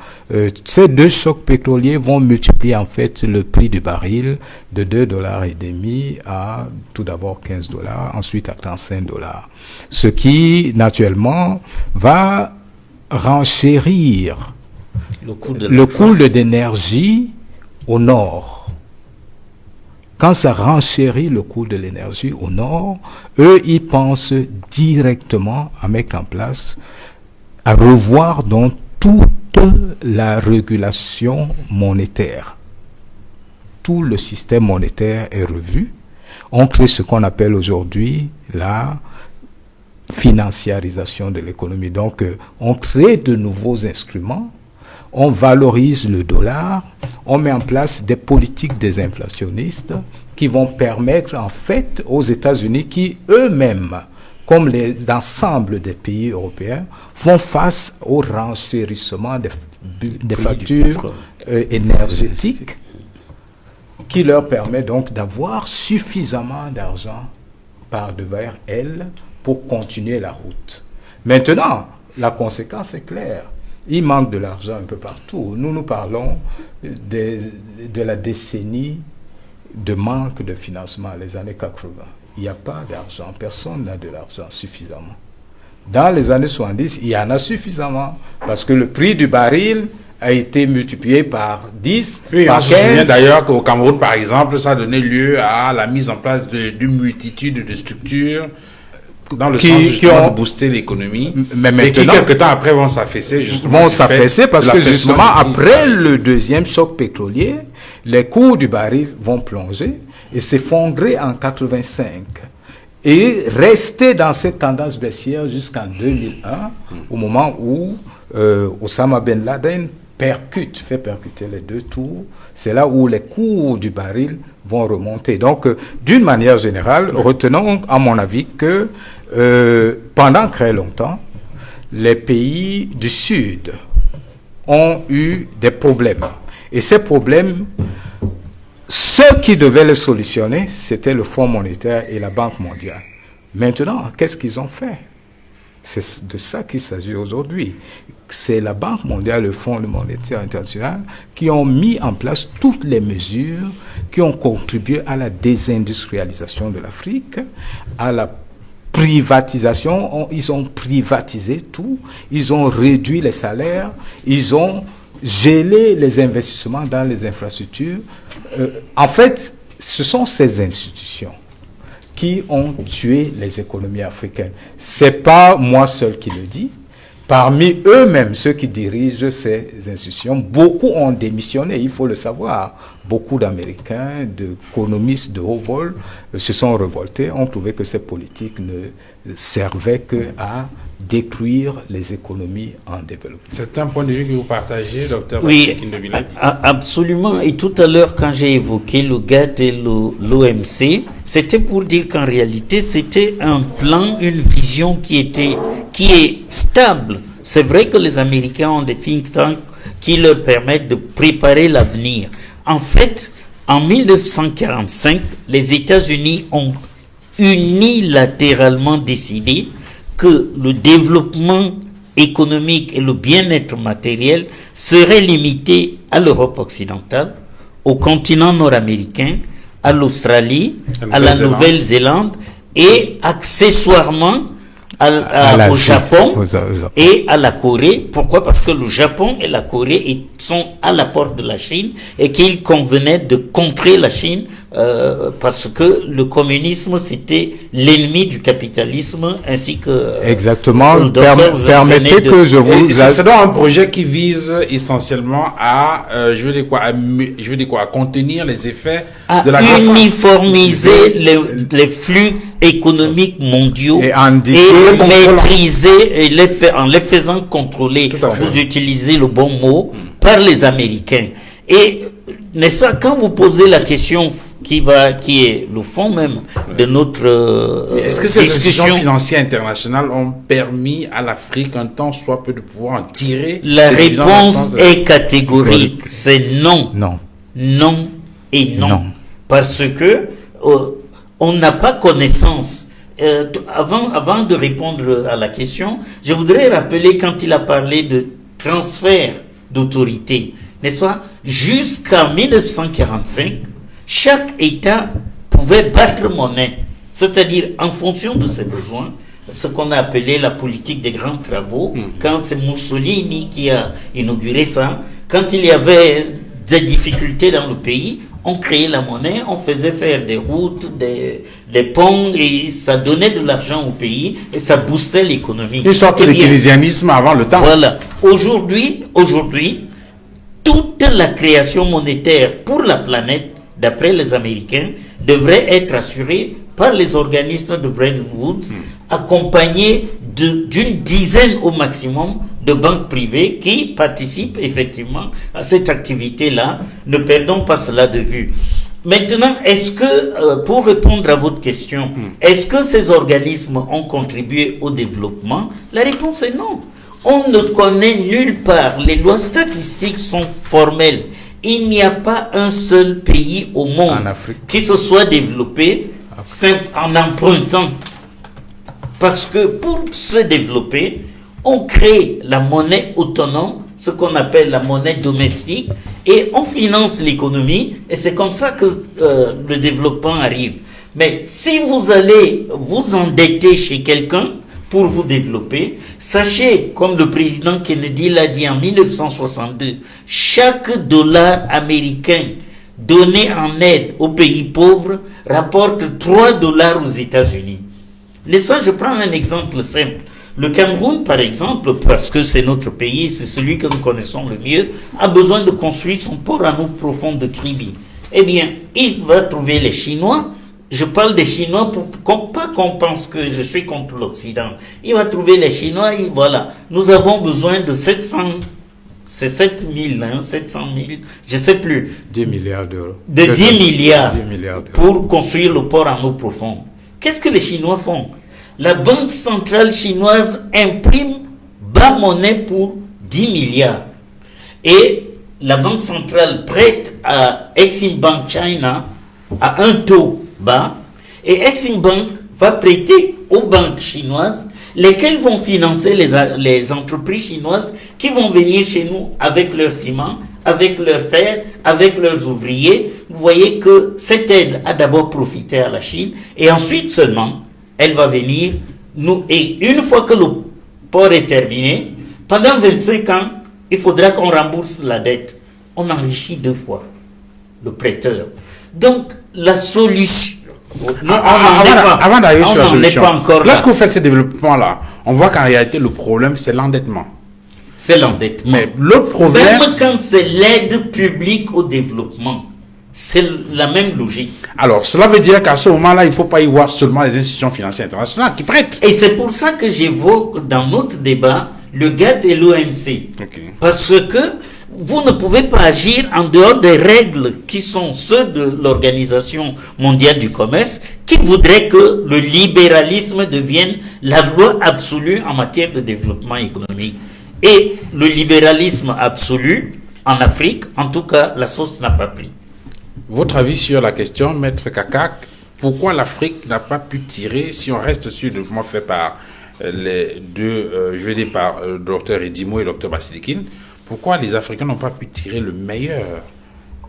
Ces deux chocs pétroliers vont multiplier en fait le prix du baril de $2,5 à tout d'abord $15, ensuite à $35. Ce qui, naturellement, va renchérir le coût de l'énergie au nord. Quand ça renchérit le coût de l'énergie au nord, eux, ils pensent directement à mettre en place, à revoir donc toute la régulation monétaire. Tout le système monétaire est revu. On crée ce qu'on appelle aujourd'hui la financiarisation de l'économie. Donc, on crée de nouveaux instruments, on valorise le dollar, on met en place des politiques désinflationnistes qui vont permettre, en fait, aux États-Unis qui, eux-mêmes, comme l'ensemble des pays européens, font face au renchérissement des factures énergétiques qui leur permet donc d'avoir suffisamment d'argent par devers elles pour continuer la route. Maintenant, la conséquence est claire. Il manque de l'argent un peu partout. Nous parlons de la décennie de manque de financement, les années 80. Il n'y a pas d'argent. Personne n'a de l'argent suffisamment. Dans les années 70, il y en a suffisamment parce que le prix du baril a été multiplié par 10, oui, par on 15. se souvient d'ailleurs qu'au Cameroun, par exemple, ça a donné lieu à la mise en place d'une multitude de structures dans le sens justement de booster l'économie, mais qui quelque temps après vont s'affaisser justement. Vont s'affaisser parce que justement après le deuxième choc pétrolier, les cours du baril vont plonger et s'effondrer en 85 et rester dans cette tendance baissière jusqu'en 2001, au moment où Osama Ben Laden fait percuter les deux tours. C'est là où les cours du baril vont remonter. Donc, d'une manière générale, retenons, à mon avis, que pendant très longtemps, les pays du Sud ont eu des problèmes. Et ces problèmes, ceux qui devaient les solutionner, c'était le Fonds monétaire et la Banque mondiale. Maintenant, qu'est-ce qu'ils ont fait? C'est de ça qu'il s'agit aujourd'hui. C'est la Banque mondiale, le Fonds monétaire international qui ont mis en place toutes les mesures qui ont contribué à la désindustrialisation de l'Afrique, à la privatisation. Ils ont privatisé tout, ils ont réduit les salaires, ils ont gelé les investissements dans les infrastructures. En fait, ce sont ces institutions qui ont tué les économies africaines. C'est pas moi seul qui le dis. Parmi eux-mêmes, ceux qui dirigent ces institutions, beaucoup ont démissionné, il faut le savoir. Beaucoup d'Américains, d'économistes de haut vol se sont révoltés, ont trouvé que ces politiques ne servaient qu'à détruire les économies en développement. C'est un point de vue que vous partagez, docteur? Oui, absolument. Et tout à l'heure, quand j'ai évoqué le GATT et l'OMC, c'était pour dire qu'en réalité, c'était un plan, une vision qui est stable. C'est vrai que les Américains ont des think tanks qui leur permettent de préparer l'avenir. En fait, en 1945, les États-Unis ont unilatéralement décidé que le développement économique et le bien-être matériel seraient limités à l'Europe occidentale, au continent nord-américain, à l'Australie, à la Nouvelle-Zélande et accessoirement au Japon et à la Corée. Pourquoi? Parce que le Japon et la Corée sont à la porte de la Chine et qu'il convenait de contrer la Chine parce que le communisme c'était l'ennemi du capitalisme ainsi que... Exactement. Permettez que je vous... C'est donc un projet qui vise essentiellement à, à contenir les effets de la uniformiser les flux économiques mondiaux et maîtriser en les faisant contrôler, vous utilisez le bon mot, par les Américains. Et n'est-ce pas, quand vous posez la question qui est le fond même de notre est-ce que ces institutions financières internationales ont permis à l'Afrique un temps soit peu de pouvoir en tirer? La réponse est catégorique, c'est non. Non et non. Parce que on n'a pas connaissance. Avant de répondre à la question, je voudrais rappeler quand il a parlé de transfert d'autorité, n'est-ce pas? Jusqu'en 1945, chaque État pouvait battre monnaie, c'est-à-dire en fonction de ses besoins, ce qu'on a appelé la politique des grands travaux, quand c'est Mussolini qui a inauguré ça, quand il y avait des difficultés dans le pays, on créait la monnaie, on faisait faire des routes, des ponts, et ça donnait de l'argent au pays, et ça boostait l'économie. Une sorte de keynésianisme avant le temps. Voilà. Aujourd'hui, toute la création monétaire pour la planète, d'après les Américains, devrait être assurée par les organismes de Bretton Woods, accompagnés d'une dizaine au maximum de banques privées qui participent effectivement à cette activité-là. Ne perdons pas cela de vue. Maintenant, est-ce que, pour répondre à votre question, est-ce que ces organismes ont contribué au développement? La réponse est non. On ne connaît nulle part. Les lois statistiques sont formelles. Il n'y a pas un seul pays au monde qui se soit développé en empruntant. Parce que pour se développer, on crée la monnaie autonome, ce qu'on appelle la monnaie domestique, et on finance l'économie, et c'est comme ça que le développement arrive. Mais si vous allez vous endetter chez quelqu'un pour vous développer, sachez, comme le président Kennedy l'a dit en 1962, chaque dollar américain donné en aide aux pays pauvres rapporte 3 dollars aux États-Unis. N'est-ce pas? Je prends un exemple simple. Le Cameroun, par exemple, parce que c'est notre pays, c'est celui que nous connaissons le mieux, a besoin de construire son port en eau profonde de Kribi. Eh bien, il va trouver les Chinois. Je parle des Chinois pour pas qu'on pense que je suis contre l'Occident. Il va trouver les Chinois et voilà. Nous avons besoin de 700 000, 700 000, je sais plus. 10 milliards d'euros. De 10 milliards d'euros pour construire le port en eau profonde. Qu'est-ce que les Chinois font? La Banque centrale chinoise imprime bas monnaie pour 10 milliards. Et la Banque centrale prête à Exim Bank China à un taux bas. Et Exim Bank va prêter aux banques chinoises, lesquelles vont financer les entreprises chinoises qui vont venir chez nous avec leur ciment, avec leur fer, avec leurs ouvriers. Vous voyez que cette aide a d'abord profité à la Chine et ensuite seulement elle va venir nous. Et une fois que le port est terminé, pendant 25 ans, il faudra qu'on rembourse la dette. On enrichit 2 fois le prêteur. Donc la solution. Avant d'arriver sur la solution, lorsque là. vous faites ce développement-là, on voit qu'en réalité le problème c'est l'endettement. C'est l'endettement. Mais l'autre problème, même quand c'est l'aide publique au développement, c'est la même logique. Alors, cela veut dire qu'à ce moment-là, il ne faut pas y voir seulement les institutions financières internationales qui prêtent. Et c'est pour ça que j'évoque dans notre débat le GATT et l'OMC. Okay. Parce que vous ne pouvez pas agir en dehors des règles qui sont ceux de l'Organisation mondiale du commerce, qui voudrait que le libéralisme devienne la loi absolue en matière de développement économique. Et le libéralisme absolu, en Afrique, en tout cas, la sauce n'a pas pris. Votre avis sur la question, Maître Kakak, pourquoi l'Afrique n'a pas pu tirer, si on reste sur le développement fait par les deux, je vais dire par le docteur Edimo et le docteur Basilikine, pourquoi les Africains n'ont pas pu tirer le meilleur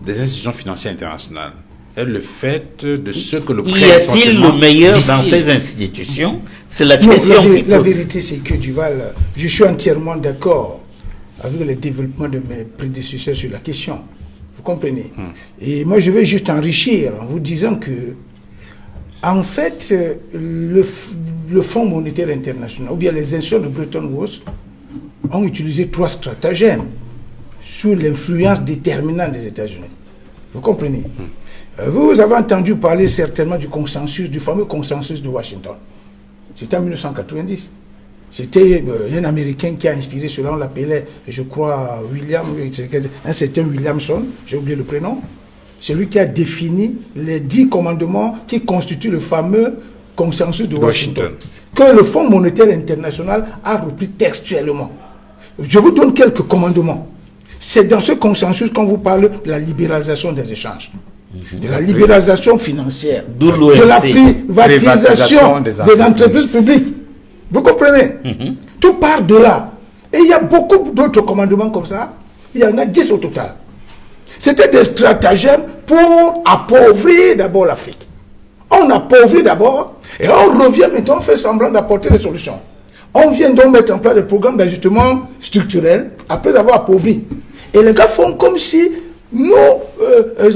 des institutions financières internationales? Et le fait de ce que le prêt y a-t-il le meilleur dans ces institutions? C'est la question. La vérité, c'est que Duval, je suis entièrement d'accord avec le développement de mes prédécesseurs sur la question. Vous comprenez? Et moi, je vais juste enrichir en vous disant que, en fait, le Fonds monétaire international, ou bien les institutions de Bretton Woods, ont utilisé 3 stratagèmes sous l'influence déterminante des États-Unis. Vous comprenez? Vous avez entendu parler certainement du consensus, du fameux consensus de Washington. C'était en 1990. C'était un Américain qui a inspiré cela, on l'appelait, je crois, un certain Williamson, j'ai oublié le prénom. C'est lui qui a défini les 10 commandements qui constituent le fameux consensus de Washington, que le Fonds monétaire international a repris textuellement. Je vous donne quelques commandements. C'est dans ce consensus qu'on vous parle de la libéralisation des échanges, de la libéralisation financière, de la privatisation des entreprises publiques. Vous comprenez? Tout part de là. Et il y a beaucoup d'autres commandements comme ça. Il y en a 10 au total. C'était des stratagèmes pour appauvrir d'abord l'Afrique. On appauvrit d'abord, et on revient maintenant, on fait semblant d'apporter des solutions. On vient donc mettre en place des programmes d'ajustement structurel après avoir appauvri. Et les gars font comme si nous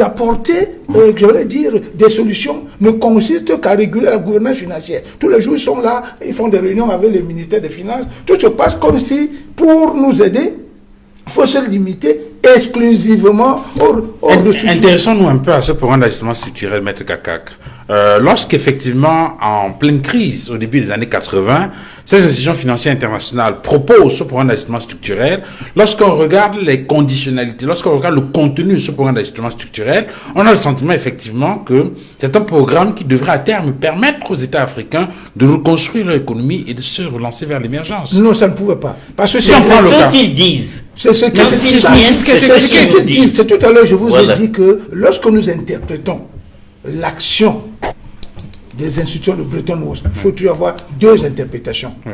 apporter, je voulais dire, des solutions ne consistent qu'à réguler la gouvernance financière. Tous les jours, ils sont là, ils font des réunions avec le ministère des Finances. Tout se passe comme si, pour nous aider, il faut se limiter exclusivement au Intéressons-nous un peu à ce programme d'ajustement structurel, Maître Kakak. Lorsqu'effectivement, en pleine crise, au début des années 80, ces institutions financières internationales proposent ce programme d'ajustement structurel, lorsqu'on regarde les conditionnalités, lorsqu'on regarde le contenu de ce programme d'ajustement structurel, on a le sentiment effectivement que c'est un programme qui devrait à terme permettre aux États africains de reconstruire leur économie et de se relancer vers l'émergence. Non, ça ne pouvait pas. Parce que c'est ce qu'ils disent. C'est ce qu'ils disent. C'est tout à l'heure, je vous ai dit que lorsque nous interprétons l'action des institutions de Bretton Woods, il faut toujours avoir deux interprétations. Oui.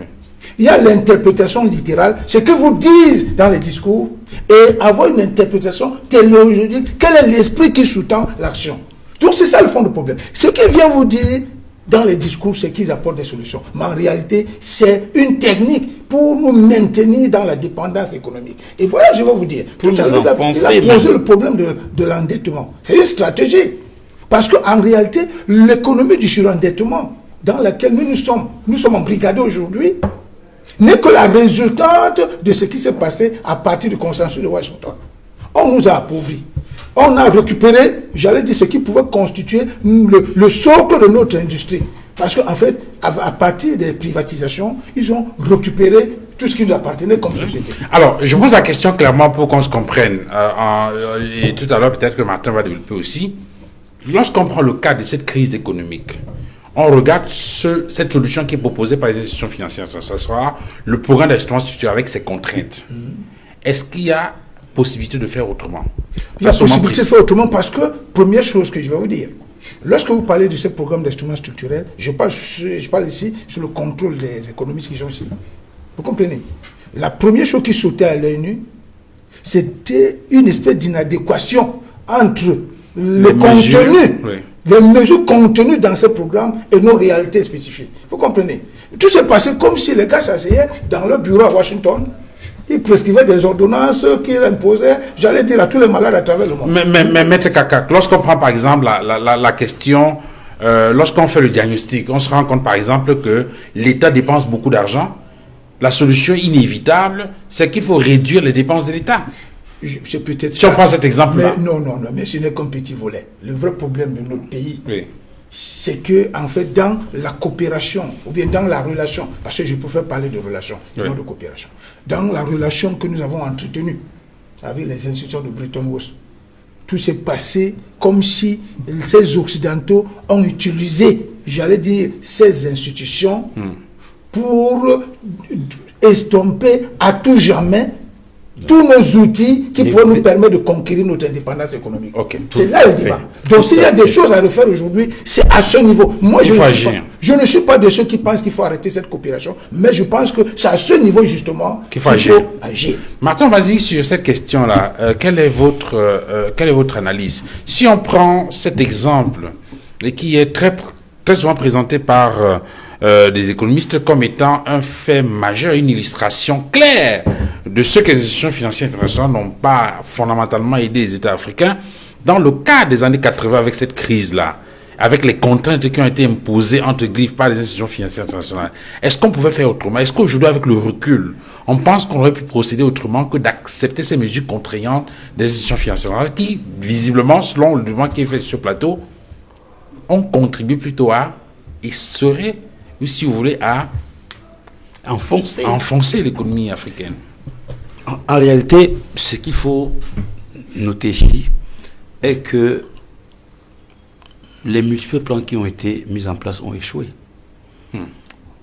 Il y a l'interprétation littérale, ce que vous dites dans les discours, et avoir une interprétation théologique. Quel est l'esprit qui sous-tend l'action? Donc c'est ça le fond du problème. Ce qu'ils viennent vous dire dans les discours, c'est qu'ils apportent des solutions. Mais en réalité, c'est une technique pour nous maintenir dans la dépendance économique. Et voilà, je vais vous dire. Tout à l'heure, il a posé le problème de l'endettement. C'est une stratégie. Parce qu'en réalité, l'économie du surendettement dans laquelle nous sommes embrigadés aujourd'hui, n'est que la résultante de ce qui s'est passé à partir du consensus de Washington. On nous a appauvris. On a récupéré, j'allais dire, ce qui pouvait constituer le socle de notre industrie. Parce qu'en fait, à partir des privatisations, ils ont récupéré tout ce qui nous appartenait comme société. Alors, je pose la question clairement pour qu'on se comprenne. Et tout à l'heure, peut-être que Martin va développer aussi. Lorsqu'on prend le cas de cette crise économique, on regarde cette solution qui est proposée par les institutions financières. Ce sera le programme d'ajustement structurel avec ses contraintes. Est-ce qu'il y a possibilité de faire autrement? Il y a possibilité de faire autrement parce que, première chose que je vais vous dire, lorsque vous parlez de ce programme d'ajustement structurel, je parle ici sur le contrôle des économistes qui sont ici. Vous comprenez? La première chose qui sautait à l'œil nu, c'était une espèce d'inadéquation entre le contenu, les mesures contenues dans ce programme et nos réalités spécifiques. Vous comprenez? Tout s'est passé comme si les gars s'asseyaient dans leur bureau à Washington. Ils prescrivaient des ordonnances qu'ils imposaient, j'allais dire, à tous les malades à travers le monde. Mais Maître Kakak, lorsqu'on prend par exemple la question, lorsqu'on fait le diagnostic, on se rend compte par exemple que l'État dépense beaucoup d'argent. La solution inévitable, c'est qu'il faut réduire les dépenses de l'État. C'est peut-être si on prend cet exemple-là. Non, mais ce n'est qu'un petit volet. Le vrai problème de notre pays, c'est que, en fait, dans la coopération, ou bien dans la relation, parce que je préfère parler de relation, non de coopération, dans la relation que nous avons entretenue avec les institutions de Bretton Woods, tout s'est passé comme si ces Occidentaux ont utilisé, j'allais dire, ces institutions pour estomper à tout jamais tous nos outils qui pourraient nous permettre de conquérir notre indépendance économique. C'est là le débat. Donc s'il y a des choses à refaire aujourd'hui, c'est à ce niveau. Moi, je ne suis pas de ceux qui pensent qu'il faut arrêter cette coopération, mais je pense que c'est à ce niveau justement qu'il faut agir. Maintenant, vas-y sur cette question-là. Quelle est votre analyse? Si on prend cet exemple, et qui est très souvent présenté par des économistes comme étant un fait majeur, une illustration claire de ce que les institutions financières internationales n'ont pas fondamentalement aidé les États africains dans le cas des années 80 avec cette crise-là, avec les contraintes qui ont été imposées entre griffes par les institutions financières internationales. Est-ce qu'on pouvait faire autrement? Est-ce qu'aujourd'hui, avec le recul, on pense qu'on aurait pu procéder autrement que d'accepter ces mesures contraignantes des institutions financières internationales qui, visiblement, selon le débat qui est fait sur ce plateau, ont contribué plutôt à, et seraient, ou si vous voulez, à enfoncer l'économie africaine? En réalité, ce qu'il faut noter ici est que les multiples plans qui ont été mis en place ont échoué.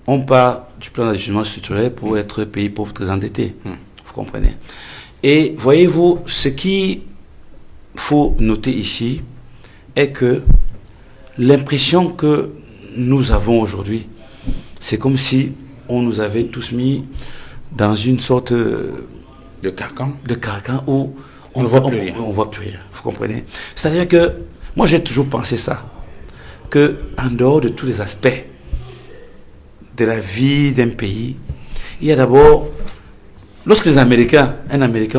On part du plan d'ajustement structurel pour être pays pauvre très endetté. Vous comprenez? Et voyez-vous, ce qu'il faut noter ici est que l'impression que nous avons aujourd'hui, c'est comme si on nous avait tous mis dans une sorte de carcan où on ne voit plus rien. Vous comprenez? C'est-à-dire que moi j'ai toujours pensé ça. que, en dehors de tous les aspects de la vie d'un pays, il y a d'abord, lorsque un Américain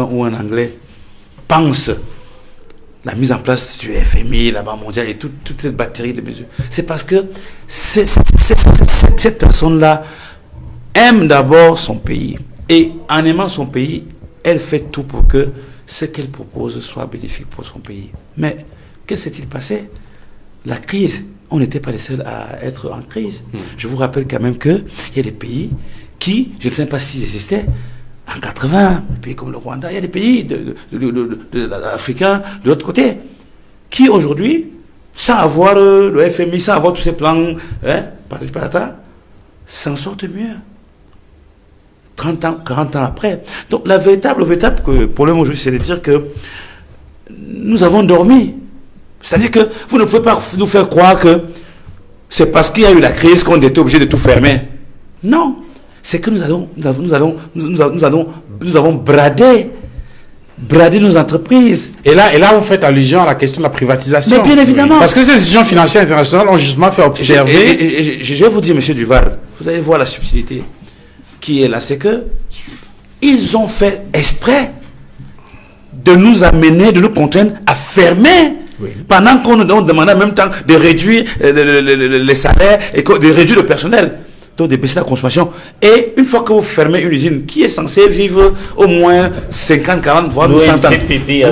ou un Anglais pense la mise en place du FMI, la Banque mondiale et toute cette batterie de mesures, c'est parce que cette personne-là aime d'abord son pays. Et en aimant son pays, elle fait tout pour que ce qu'elle propose soit bénéfique pour son pays. Mais que s'est-il passé? La crise, on n'était pas les seuls à être en crise. Je vous rappelle quand même qu'il y a des pays qui, je ne sais pas s'ils existaient, en 80, des pays comme le Rwanda, il y a des pays africains de l'autre côté, qui aujourd'hui, sans avoir le FMI, sans avoir tous ces plans, s'en sortent mieux. 30 ans, 40 ans après. Donc, le véritable problème aujourd'hui, c'est de dire que nous avons dormi. C'est-à-dire que vous ne pouvez pas nous faire croire que c'est parce qu'il y a eu la crise qu'on était obligé de tout fermer. Non. C'est que nous avons bradé nos entreprises. Et là, vous faites allusion à la question de la privatisation. Mais bien évidemment. Parce que ces institutions financières internationales ont justement fait observer... Je vais vous dire, monsieur Duval, vous allez voir la subtilité qui est là, c'est que ils ont fait exprès de nous amener, de nous contraindre à fermer. Oui. Pendant qu'on nous demandait en même temps de réduire les salaires et de réduire le personnel, donc de baisser la consommation. Et une fois que vous fermez une usine qui est censée vivre au moins 50, 40, voire 100 ans.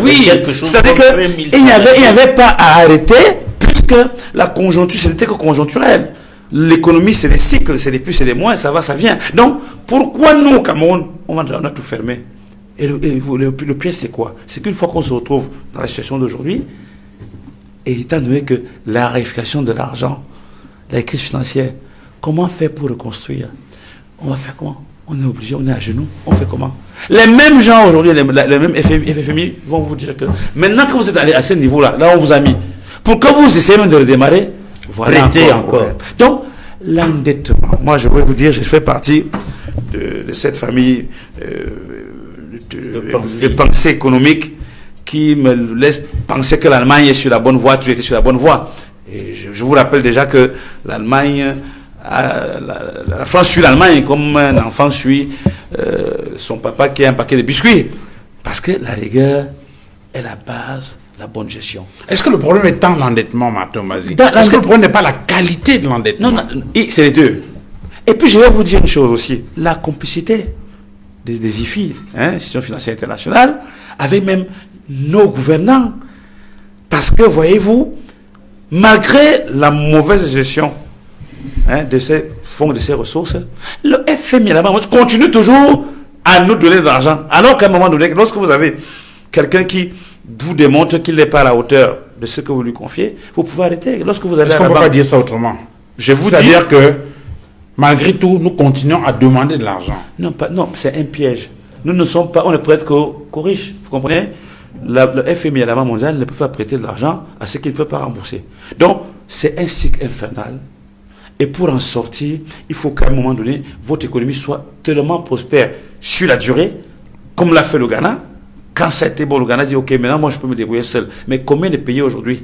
Oui, c'est-à-dire qu'il n'y avait pas à arrêter, puisque la conjoncture, ce n'était que conjoncturel. L'économie, c'est des cycles, c'est des plus, c'est des moins, ça va, ça vient. Donc, pourquoi nous, au Cameroun, on a tout fermé? Et le piège, c'est quoi? C'est qu'une fois qu'on se retrouve dans la situation d'aujourd'hui, et étant donné que la raréfaction de l'argent, la crise financière, comment faire pour reconstruire? On va faire comment? On est obligé, on est à genoux, on fait comment? Les mêmes gens aujourd'hui, les mêmes FMI vont vous dire que maintenant que vous êtes allé à ce niveau-là, là on vous a mis, pour que vous essayez même de redémarrer, voilà encore. Ouais. Donc, l'endettement, moi je vais vous dire, je fais partie de cette famille de pensée économique qui me laisse penser que l'Allemagne est sur la bonne voie, toujours été sur la bonne voie. Et je vous rappelle déjà que l'Allemagne, la France suit l'Allemagne comme un enfant suit son papa qui a un paquet de biscuits. Parce que la rigueur est la base de la bonne gestion. Est-ce que le problème est dans l'endettement, Martin Mazi? Est-ce que le problème n'est pas la qualité de l'endettement? Non, c'est les deux. Et puis je vais vous dire une chose aussi. La complicité des IFI, Institution financière internationale, avec même nos gouvernants. Parce que, voyez-vous, malgré la mauvaise gestion de ces fonds, de ces ressources, le FMI, la Banque continue toujours à nous donner de l'argent. Alors qu'à un moment donné, lorsque vous avez quelqu'un qui vous démontre qu'il n'est pas à la hauteur de ce que vous lui confiez, vous pouvez arrêter. Lorsque vous allez Est-ce qu'on ne peut pas dire ça autrement? C'est-à-dire que, malgré tout, nous continuons à demander de l'argent. Non, c'est un piège. Nous ne sommes pas, on ne prête qu'aux riches. Vous comprenez? Le FMI et la Banque mondiale ne peuvent pas prêter de l'argent à ceux qui ne peuvent pas rembourser. Donc, c'est un cycle infernal. Et pour en sortir, il faut qu'à un moment donné, votre économie soit tellement prospère sur la durée, comme l'a fait le Ghana. Quand ça a été bon, le Ghana dit, ok, maintenant moi je peux me débrouiller seul. Mais combien de pays aujourd'hui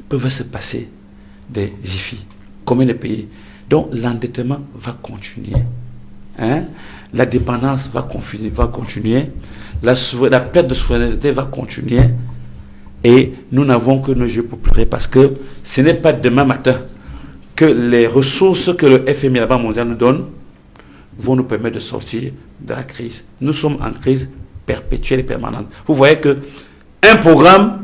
peuvent se passer des IFI? Combien de pays? Donc, l'endettement va continuer. La dépendance va continuer. La perte de souveraineté va continuer. Et nous n'avons que nos yeux pour pleurer parce que ce n'est pas demain matin que les ressources que le FMI et la Banque mondiale nous donnent vont nous permettre de sortir de la crise. Nous sommes en crise perpétuelle et permanente. Vous voyez que un programme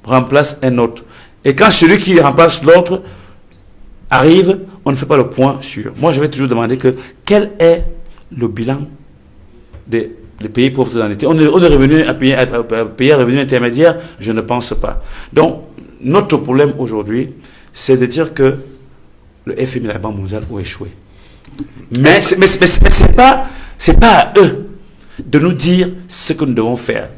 remplace un autre. Et quand celui qui remplace l'autre arrive, on ne fait pas le point sur. Moi, je vais toujours demander quel est le bilan des pays pauvres d'endettés. On est revenu à payer un revenu intermédiaire? Je ne pense pas. Donc, notre problème aujourd'hui, c'est de dire que le FMI et la Banque mondiale ont échoué. Mais ce n'est pas à eux de nous dire ce que nous devons faire.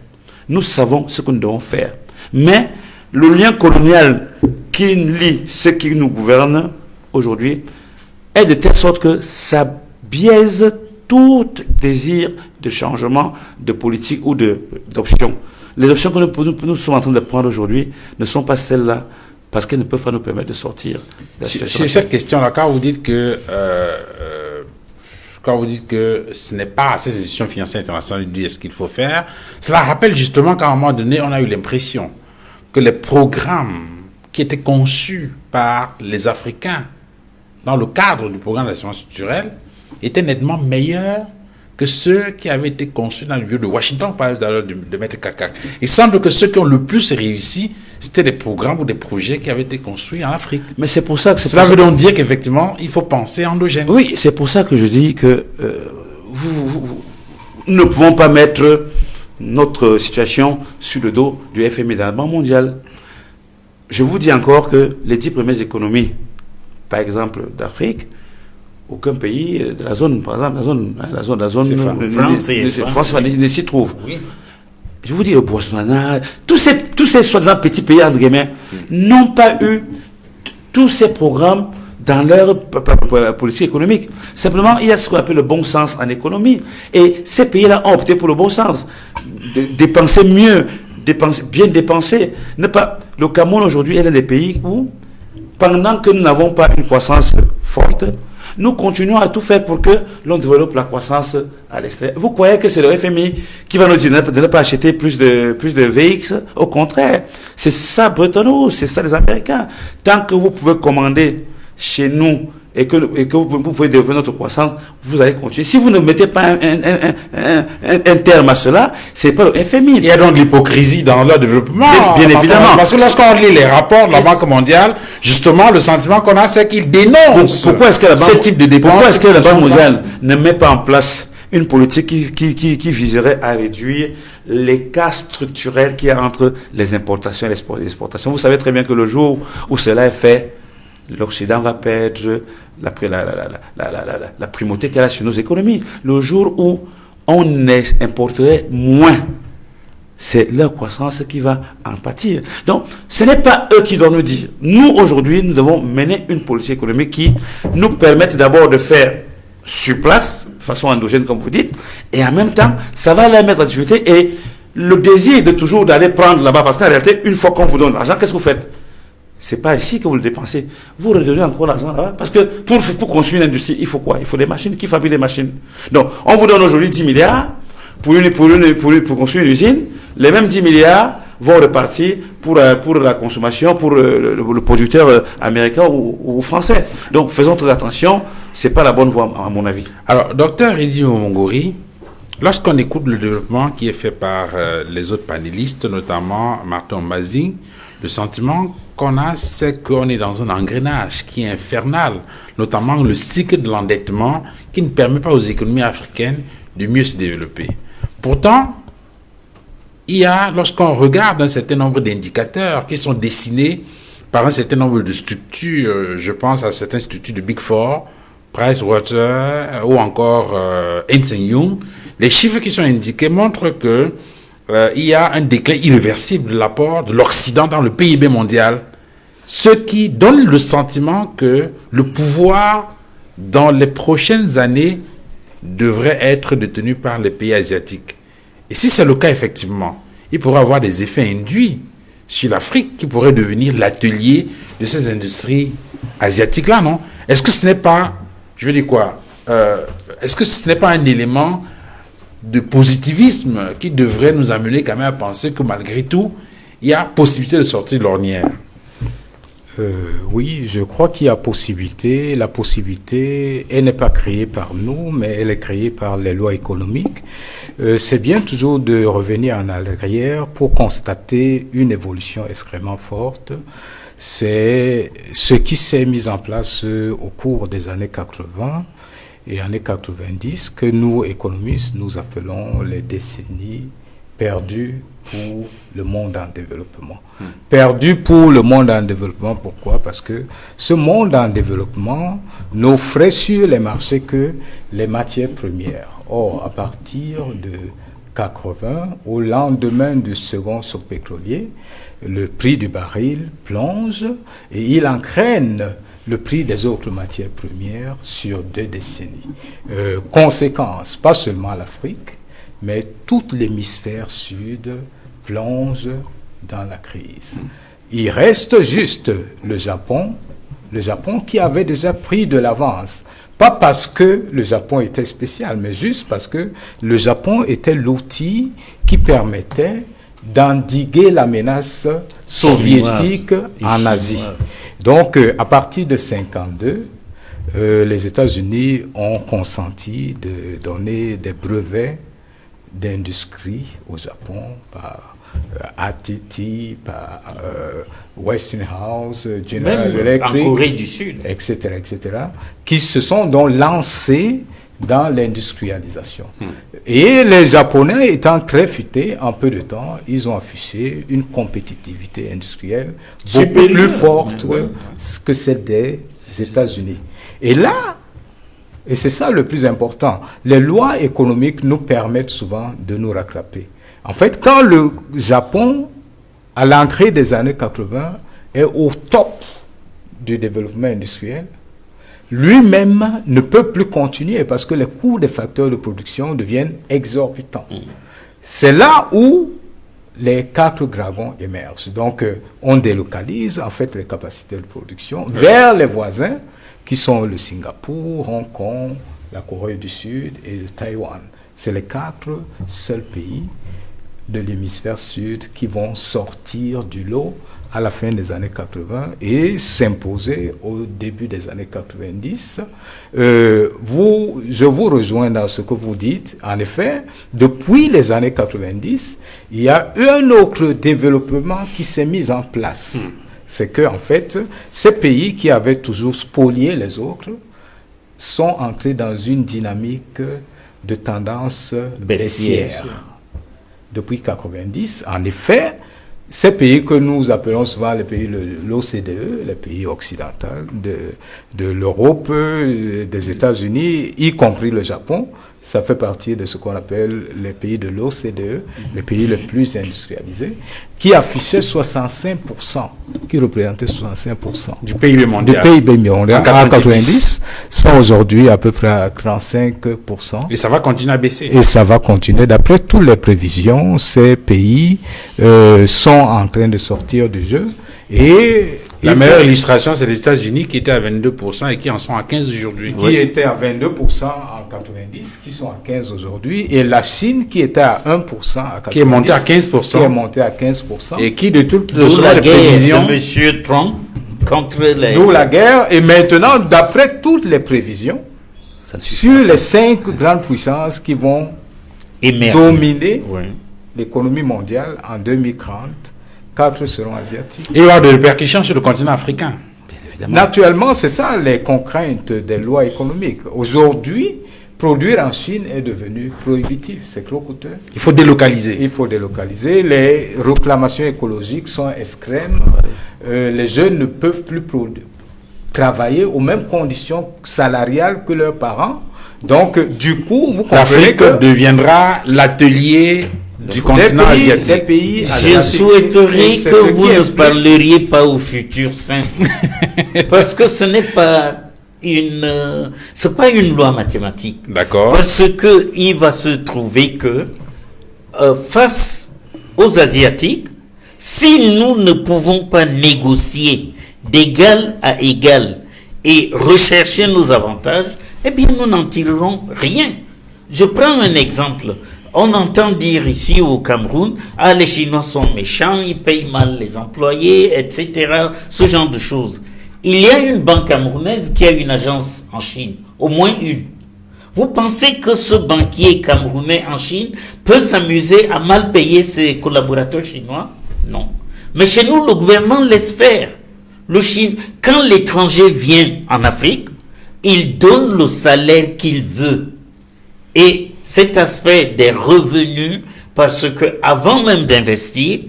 Nous savons ce que nous devons faire. Mais le lien colonial qui lie ceux qui nous gouvernent aujourd'hui est de telle sorte que ça biaise tout désir de changement de politique ou d'options. Les options que nous sommes en train de prendre aujourd'hui ne sont pas celles-là parce qu'elles ne peuvent pas nous permettre de sortir de la situation. Sur cette question-là, quand vous dites que ce n'est pas à ces institutions financières internationales de dire ce qu'il faut faire, cela rappelle justement qu'à un moment donné, on a eu l'impression que les programmes qui étaient conçus par les Africains dans le cadre du programme d'assurance structurelle étaient nettement meilleurs que ceux qui avaient été conçus dans le bureau de Washington, par exemple, de Maître Kakak. Il semble que ceux qui ont le plus réussi, c'était des programmes ou des projets qui avaient été construits en Afrique. Mais c'est pour ça que... Cela veut donc dire qu'effectivement, il faut penser endogène. Oui, c'est pour ça que je dis que nous ne pouvons pas mettre notre situation sur le dos du FMI dans la Banque mondiale. Je vous dis encore que les 10 premières économies, par exemple, d'Afrique, aucun pays de la zone, par exemple, la zone France ne s'y trouve. Oui. Je vous dis, le Botswana, tous ces soi-disant petits pays, entre guillemets, n'ont pas eu tous ces programmes dans leur politique économique. Simplement, il y a ce qu'on appelle le bon sens en économie. Et ces pays-là ont opté pour le bon sens. Dépenser mieux, bien dépenser. Le Cameroun, aujourd'hui, est l'un des pays où, pendant que nous n'avons pas une croissance forte, nous continuons à tout faire pour que l'on développe la croissance à l'extérieur. Vous croyez que c'est le FMI qui va nous dire de ne pas acheter plus de VX? Au contraire, c'est ça Bretton Woods, c'est ça les Américains. Tant que vous pouvez commander chez nous et que vous pouvez développer notre croissance, vous allez continuer. Si vous ne mettez pas un terme à cela, c'est pas le FMI. Il y a donc l'hypocrisie dans le développement. Bien évidemment. Parce que lorsqu'on lit les rapports de la Banque mondiale, justement, le sentiment qu'on a, c'est qu'ils dénoncent pourquoi est-ce que ce type de dépenses. Pourquoi est-ce que la Banque mondiale ne met pas en place une politique qui viserait à réduire l'écart structurel qu'il y a entre les importations et les exportations? Vous savez très bien que le jour où cela est fait, l'Occident va perdre la primauté qu'elle a sur nos économies. Le jour où on importerait moins, c'est leur croissance qui va en pâtir. Donc, ce n'est pas eux qui doivent nous dire. Nous, aujourd'hui, nous devons mener une politique économique qui nous permette d'abord de faire sur place, de façon endogène, comme vous dites, et en même temps, ça va les mettre en difficulté. Et le désir de toujours d'aller prendre là-bas, parce qu'en réalité, une fois qu'on vous donne l'argent, qu'est-ce que vous faites? C'est pas ici que vous le dépensez. Vous redonnez encore l'argent là-bas. Parce que pour construire une industrie, il faut quoi? Il faut des machines. Qui fabrique les machines? Donc, on vous donne aujourd'hui 10 milliards pour construire une usine. Les mêmes 10 milliards vont repartir pour la consommation, pour le producteur américain ou français. Donc, faisons très attention. C'est pas la bonne voie, à mon avis. Alors, docteur Idi Mongori, lorsqu'on écoute le développement qui est fait par les autres panélistes, notamment Martin Mazing, le sentiment qu'on a, c'est qu'on est dans un engrenage qui est infernal, notamment le cycle de l'endettement qui ne permet pas aux économies africaines de mieux se développer. Pourtant, il y a, lorsqu'on regarde un certain nombre d'indicateurs qui sont dessinés par un certain nombre de structures, je pense à certaines structures de Big Four, Pricewaterhouse ou encore Ernst & Young, les chiffres qui sont indiqués montrent que il y a un déclin irréversible de l'apport de l'Occident dans le PIB mondial, ce qui donne le sentiment que le pouvoir dans les prochaines années devrait être détenu par les pays asiatiques. Et si c'est le cas, effectivement, il pourrait avoir des effets induits sur l'Afrique qui pourrait devenir l'atelier de ces industries asiatiques-là, non? Est-ce que ce n'est pas, je veux dire quoi, est-ce que ce n'est pas un élément de positivisme qui devrait nous amener quand même à penser que malgré tout, il y a possibilité de sortir de l'ornière? Oui, je crois qu'il y a possibilité. La possibilité, elle n'est pas créée par nous, mais elle est créée par les lois économiques. C'est bien toujours de revenir en arrière pour constater une évolution extrêmement forte. C'est ce qui s'est mis en place au cours des années 80 et années 90 que nous, économistes, nous appelons les décennies perdues pour le monde en développement. Perdu pour le monde en développement, pourquoi? Parce que ce monde en développement n'offrait sur les marchés que les matières premières. Or, à partir de 80, au lendemain du second choc pétrolier, le prix du baril plonge et il entraîne le prix des autres matières premières sur 2 décennies. Conséquence, pas seulement l'Afrique, mais tout l'hémisphère sud plonge dans la crise. Il reste juste le Japon qui avait déjà pris de l'avance. Pas parce que le Japon était spécial, mais juste parce que le Japon était l'outil qui permettait d'endiguer la menace soviétique en Asie. Donc, à partir de 1952, les États-Unis ont consenti de donner des brevets d'industrie au Japon par AT&T, par Westinghouse, General Electric, en Corée du Sud, etc., qui se sont donc lancés dans l'industrialisation. Et les Japonais étant très futés, en peu de temps, ils ont affiché une compétitivité industrielle beaucoup plus forte que celle des États-Unis. Et là, et c'est ça le plus important, les lois économiques nous permettent souvent de nous rattraper. En fait, quand le Japon, à l'entrée des années 80, est au top du développement industriel, lui-même ne peut plus continuer parce que les coûts des facteurs de production deviennent exorbitants. C'est là où les quatre dragons émergent. Donc, on délocalise en fait les capacités de production vers les voisins qui sont le Singapour, Hong Kong, la Corée du Sud et le Taïwan. C'est les quatre seuls pays de l'hémisphère sud qui vont sortir du lot à la fin des années 80 et s'imposer au début des années 90. Je vous rejoins dans ce que vous dites. En effet, depuis les années 90, il y a un autre développement qui s'est mis en place. C'est que, en fait, ces pays qui avaient toujours spolié les autres sont entrés dans une dynamique de tendance baissière. Depuis 90, en effet, ces pays que nous appelons souvent les pays de l'OCDE, les pays occidentaux, de l'Europe, des États-Unis, y compris le Japon, ça fait partie de ce qu'on appelle les pays de l'OCDE, les pays les plus industrialisés, qui affichaient 65%, qui représentaient 65% du PIB mondial. Du PIB mondial en 90, sont aujourd'hui à peu près à 35%. Et ça va continuer à baisser. Et ça va continuer. D'après toutes les prévisions, ces pays sont en train de sortir du jeu. Et la meilleure illustration, c'est les États-Unis qui étaient à 22% et qui en sont à 15% aujourd'hui. Qui étaient à 22% en 90, qui sont à 15% aujourd'hui. Et la Chine qui était à 1% à 90. Qui est montée à 15%. Qui est montée à 15%. Et qui, de toutes les prévisions de M. Trump contre les... D'où la guerre. Et maintenant, d'après toutes les prévisions, sur les 5 grandes puissances qui vont dominer l'économie mondiale en 2030, 4 seront asiatiques. Et il y aura des répercussions sur le continent africain. Naturellement, c'est ça les contraintes des lois économiques. Aujourd'hui, produire en Chine est devenu prohibitif, c'est trop coûteux. Il faut délocaliser. Il faut délocaliser. Les réclamations écologiques sont extrêmes. Les jeunes ne peuvent plus travailler aux mêmes conditions salariales que leurs parents. Donc, du coup, vous comprenez que deviendra l'atelier du continent asiatique. Je souhaiterais que vous ne parleriez pas au futur simple. Parce que ce n'est pas c'est pas une loi mathématique. D'accord. Parce que il va se trouver que, face aux Asiatiques, si nous ne pouvons pas négocier d'égal à égal et rechercher nos avantages, eh bien, nous n'en tirerons rien. Je prends un exemple. On entend dire ici au Cameroun, les Chinois sont méchants, ils payent mal les employés, etc. Ce genre de choses. Il y a une banque camerounaise qui a une agence en Chine, au moins une. Vous pensez que ce banquier camerounais en Chine peut s'amuser à mal payer ses collaborateurs chinois? Non. Mais chez nous, le gouvernement laisse faire. Quand l'étranger vient en Afrique, il donne le salaire qu'il veut. Et cet aspect des revenus, parce que avant même d'investir,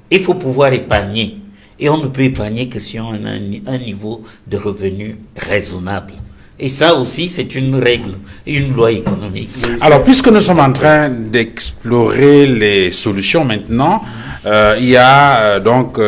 il faut pouvoir épargner. Et on ne peut épargner que si on a un niveau de revenu raisonnable. Et ça aussi, c'est une règle, une loi économique. Alors, puisque nous sommes en train d'explorer les solutions maintenant, il y a donc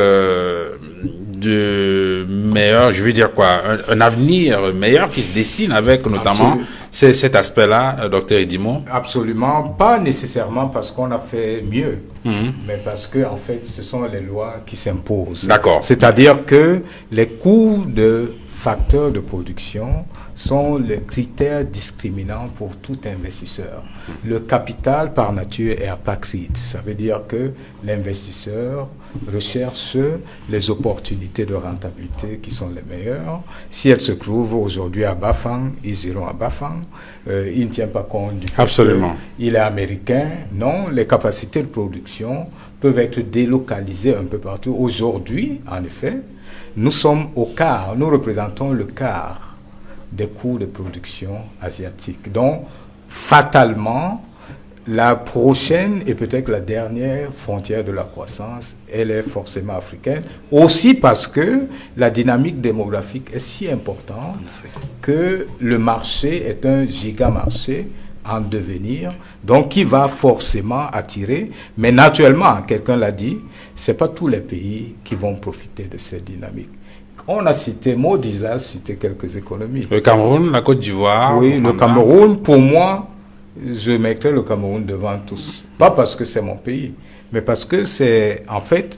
de meilleur, je veux dire quoi, un avenir meilleur qui se dessine avec notamment cet aspect-là, docteur Edimo? Absolument, pas nécessairement parce qu'on a fait mieux, mais parce que en fait, ce sont les lois qui s'imposent. D'accord. C'est-à-dire que les coûts de facteurs de production sont les critères discriminants pour tout investisseur. Le capital, par nature, est apatride. Ça veut dire que l'investisseur recherche les opportunités de rentabilité qui sont les meilleures. Si elles se trouvent aujourd'hui à Bafang, ils iront à Bafang. Il ne tient pas compte du fait qu'il est américain. Non, les capacités de production peuvent être délocalisées un peu partout. Aujourd'hui, en effet, nous sommes au quart, nous représentons le quart des coûts de production asiatiques. Donc, fatalement, la prochaine et peut-être la dernière frontière de la croissance, elle est forcément africaine. Aussi parce que la dynamique démographique est si importante que le marché est un gigamarché en devenir, donc qui va forcément attirer, mais naturellement, quelqu'un l'a dit, c'est pas tous les pays qui vont profiter de cette dynamique. On a cité, Maud a cité quelques économies. Le Cameroun, la Côte d'Ivoire. Oui, le Cameroun, pour moi, je mettrais le Cameroun devant tous. Pas parce que c'est mon pays, mais parce que c'est, en fait,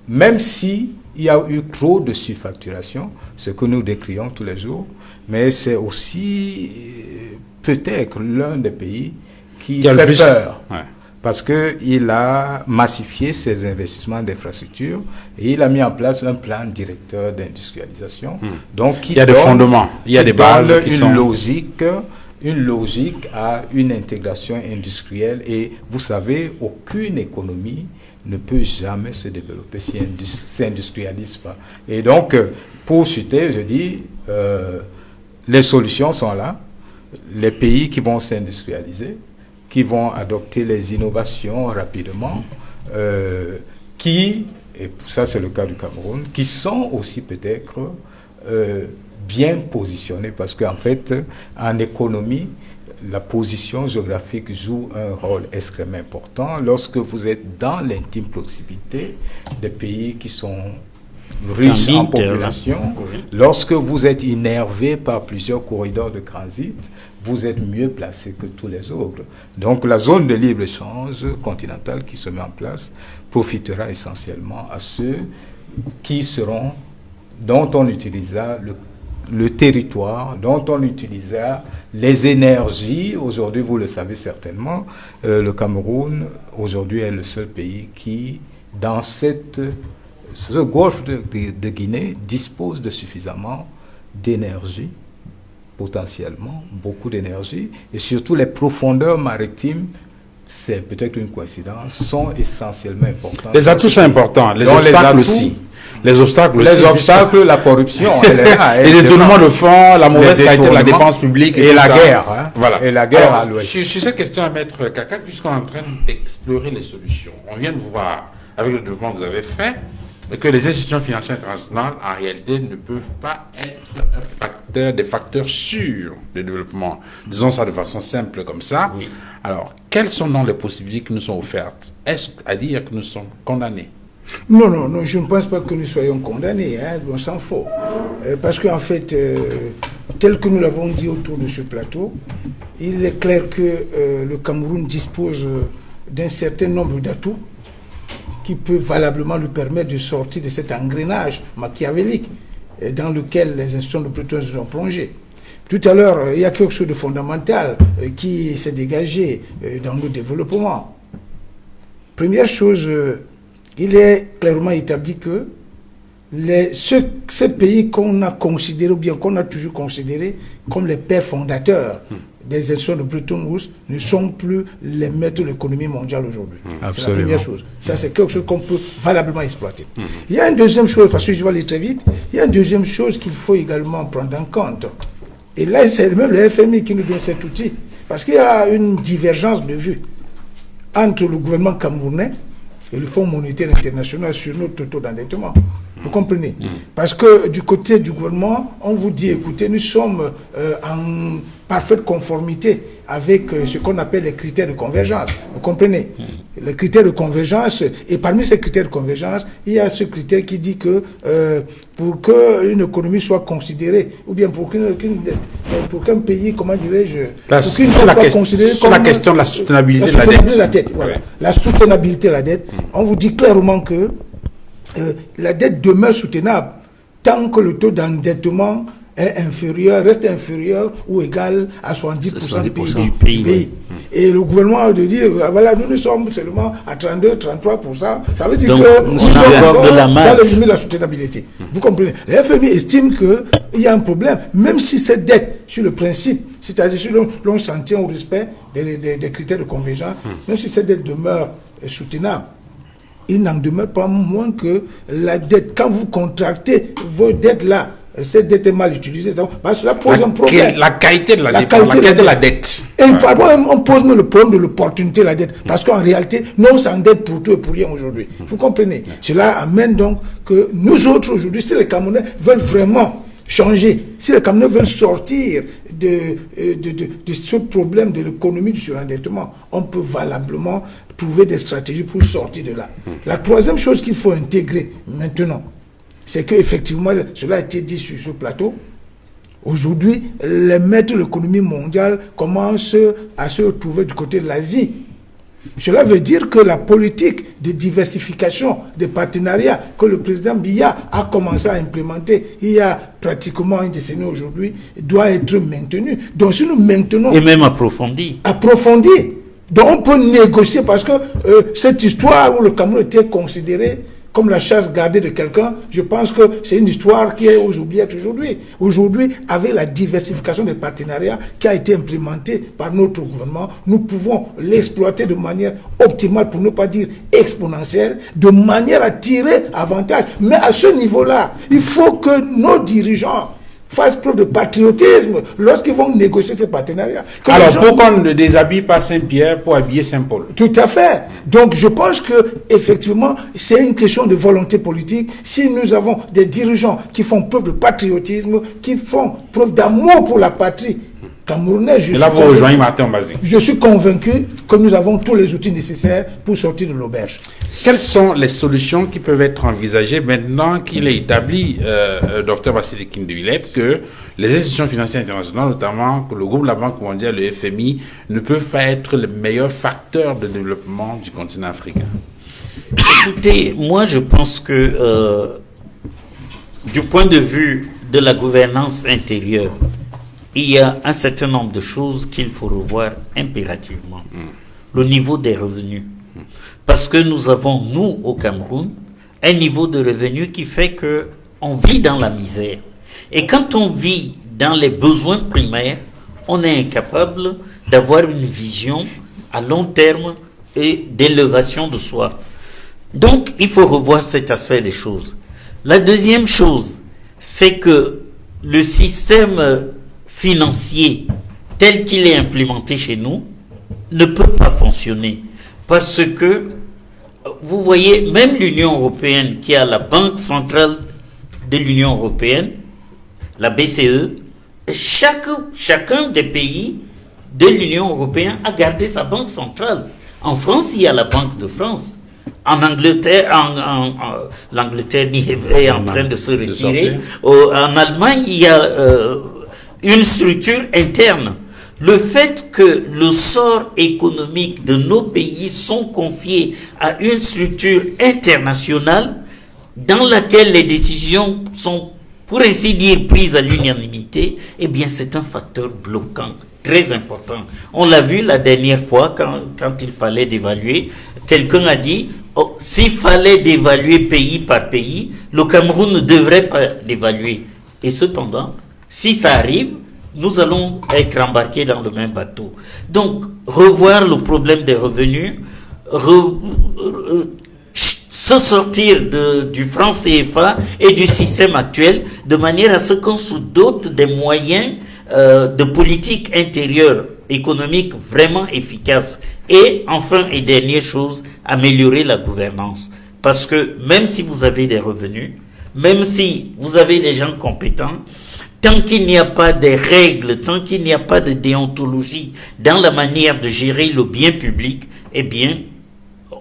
même si il y a eu trop de surfacturation, ce que nous décrions tous les jours, mais c'est aussi peut-être l'un des pays qui fait peur. Ouais. Parce qu'il a massifié ses investissements d'infrastructures et il a mis en place un plan directeur d'industrialisation. Donc, il y a des fondements, il y a des bases qui sont... une logique à une intégration industrielle. Et vous savez, aucune économie ne peut jamais se développer si elle ne s'industrialise pas. Et donc, pour chuter, je dis, les solutions sont là. Les pays qui vont s'industrialiser, qui vont adopter les innovations rapidement, qui, et ça c'est le cas du Cameroun, qui sont aussi peut-être bien positionnés, parce qu'en fait, en économie, la position géographique joue un rôle extrêmement important. Lorsque vous êtes dans l'intime proximité des pays qui sont riches en population, lorsque vous êtes innervé par plusieurs corridors de transit, vous êtes mieux placé que tous les autres. Donc la zone de libre-échange continentale qui se met en place profitera essentiellement à ceux qui seront, dont on utilisera le territoire, dont on utilisera les énergies. Aujourd'hui, vous le savez certainement, le Cameroun, aujourd'hui, est le seul pays qui, dans ce golfe de Guinée, dispose de suffisamment d'énergie, potentiellement, beaucoup d'énergie, et surtout les profondeurs maritimes, c'est peut-être une coïncidence, sont essentiellement importantes. Les atouts sont importants, les obstacles aussi. Les obstacles, la corruption, elle est là. Et les détournements de fonds, la mauvaise qualité de la dépense publique et la guerre. Voilà. Et la guerre à l'ouest. Sur cette question à mettre Kaka, puisqu'on est en train d'explorer les solutions, on vient de voir, avec le développement que vous avez fait, que les institutions financières internationales, en réalité, ne peuvent pas être des facteurs sûrs de développement. Disons ça de façon simple comme ça. Oui. Alors, quelles sont donc les possibilités qui nous sont offertes? Est-ce à dire que nous sommes condamnés? Non, je ne pense pas que nous soyons condamnés, on s'en fout. Parce qu'en fait, tel que nous l'avons dit autour de ce plateau, il est clair que le Cameroun dispose d'un certain nombre d'atouts qui peut valablement lui permettre de sortir de cet engrenage machiavélique dans lequel les institutions de production sont plongées. Tout à l'heure, il y a quelque chose de fondamental qui s'est dégagé dans nos développements. Première chose, il est clairement établi que ces pays qu'on a considérés, ou bien qu'on a toujours considérés comme les pères fondateurs des institutions de Bretton Woods, ne sont plus les maîtres de l'économie mondiale aujourd'hui. C'est la première chose. Ça, c'est quelque chose qu'on peut valablement exploiter. Il y a une deuxième chose, parce que je vais aller très vite, il y a une deuxième chose qu'il faut également prendre en compte. Et là, c'est même le FMI qui nous donne cet outil. Parce qu'il y a une divergence de vue entre le gouvernement camerounais et le Fonds monétaire international sur notre taux d'endettement. Vous comprenez? Parce que du côté du gouvernement, on vous dit, écoutez, nous sommes en parfaite conformité avec ce qu'on appelle les critères de convergence. Vous comprenez? Les critères de convergence, et parmi ces critères de convergence, il y a ce critère qui dit que pour qu'une économie soit considérée, ou bien pour qu'un pays, comment dirais-je, pour qu'une soit considérée comme... la question de la soutenabilité de la dette. Voilà. La soutenabilité de la dette, on vous dit clairement que la dette demeure soutenable tant que le taux d'endettement est reste inférieur ou égal à 70% du pays. Oui. Et le gouvernement a de dire, voilà, nous sommes seulement à 32-33%. Ça veut dire donc, que nous sommes encore de la marge dans le limite de la soutenabilité. Vous comprenez? Le FMI estime qu'il y a un problème, même si cette dette, sur le principe, c'est-à-dire si l'on s'en tient au respect des critères de convergence, même si cette dette demeure soutenable, il n'en demeure pas moins que la dette, quand vous contractez vos dettes là, cette dette est mal utilisée, cela pose un problème. La qualité de la dette. Et on pose le problème de l'opportunité de la dette. Parce qu'en réalité, nous on s'endette pour tout et pour rien aujourd'hui. Vous comprenez? Cela amène donc que nous autres aujourd'hui, si les Camerounais veulent vraiment changer, si les Camerounais veulent sortir de ce problème de l'économie du surendettement, on peut valablement trouver des stratégies pour sortir de là. La troisième chose qu'il faut intégrer maintenant, c'est qu'effectivement, cela a été dit sur ce plateau, aujourd'hui, les maîtres de l'économie mondiale commencent à se retrouver du côté de l'Asie. Cela veut dire que la politique de diversification des partenariats que le président Biya a commencé à implémenter il y a pratiquement une décennie aujourd'hui doit être maintenue. Donc si nous maintenons... Et même approfondi. Donc on peut négocier parce que cette histoire où le Cameroun était considéré comme la chasse gardée de quelqu'un, je pense que c'est une histoire qui est aux oubliettes aujourd'hui. Aujourd'hui, avec la diversification des partenariats qui a été implémentée par notre gouvernement, nous pouvons l'exploiter de manière optimale, pour ne pas dire exponentielle, de manière à tirer avantage. Mais à ce niveau-là, il faut que nos dirigeants fassent preuve de patriotisme lorsqu'ils vont négocier ces partenariats. Alors, pour qu'on ne déshabille pas Saint-Pierre pour habiller Saint-Paul. Tout à fait. Donc, je pense que effectivement, c'est une question de volonté politique. Si nous avons des dirigeants qui font preuve de patriotisme, qui font preuve d'amour pour la patrie camerounaise, je suis convaincu que nous avons tous les outils nécessaires pour sortir de l'auberge. Quelles sont les solutions qui peuvent être envisagées maintenant qu'il est établi, Dr Bassili Kindevilep, que les institutions financières internationales, notamment le groupe de la Banque mondiale, le FMI, ne peuvent pas être les meilleurs facteurs de développement du continent africain? Écoutez, moi je pense que du point de vue de la gouvernance intérieure, il y a un certain nombre de choses qu'il faut revoir impérativement. Le niveau des revenus. Parce que nous avons, nous, au Cameroun, un niveau de revenus qui fait qu'on vit dans la misère. Et quand on vit dans les besoins primaires, on est incapable d'avoir une vision à long terme et d'élévation de soi. Donc, il faut revoir cet aspect des choses. La deuxième chose, c'est que le système financier tel qu'il est implémenté chez nous ne peut pas fonctionner parce que vous voyez, même l'Union européenne qui a la Banque centrale de l'Union européenne, la BCE, chacun des pays de l'Union européenne a gardé sa banque centrale. En France, il y a la Banque de France. En Angleterre, l'Angleterre est en train de se retirer. En Allemagne, il y a une structure interne. Le fait que le sort économique de nos pays sont confiés à une structure internationale dans laquelle les décisions sont, pour ainsi dire, prises à l'unanimité, eh bien c'est un facteur bloquant très important. On l'a vu la dernière fois quand il fallait dévaluer. Quelqu'un a dit, s'il fallait dévaluer pays par pays, le Cameroun ne devrait pas dévaluer. Et cependant, si ça arrive, nous allons être embarqués dans le même bateau. Donc, revoir le problème des revenus, se sortir du franc CFA et du système actuel, de manière à ce qu'on se dote des moyens de politique intérieure économique vraiment efficace. Et enfin, et dernière chose, améliorer la gouvernance. Parce que même si vous avez des revenus, même si vous avez des gens compétents, tant qu'il n'y a pas de règles, tant qu'il n'y a pas de déontologie dans la manière de gérer le bien public, eh bien,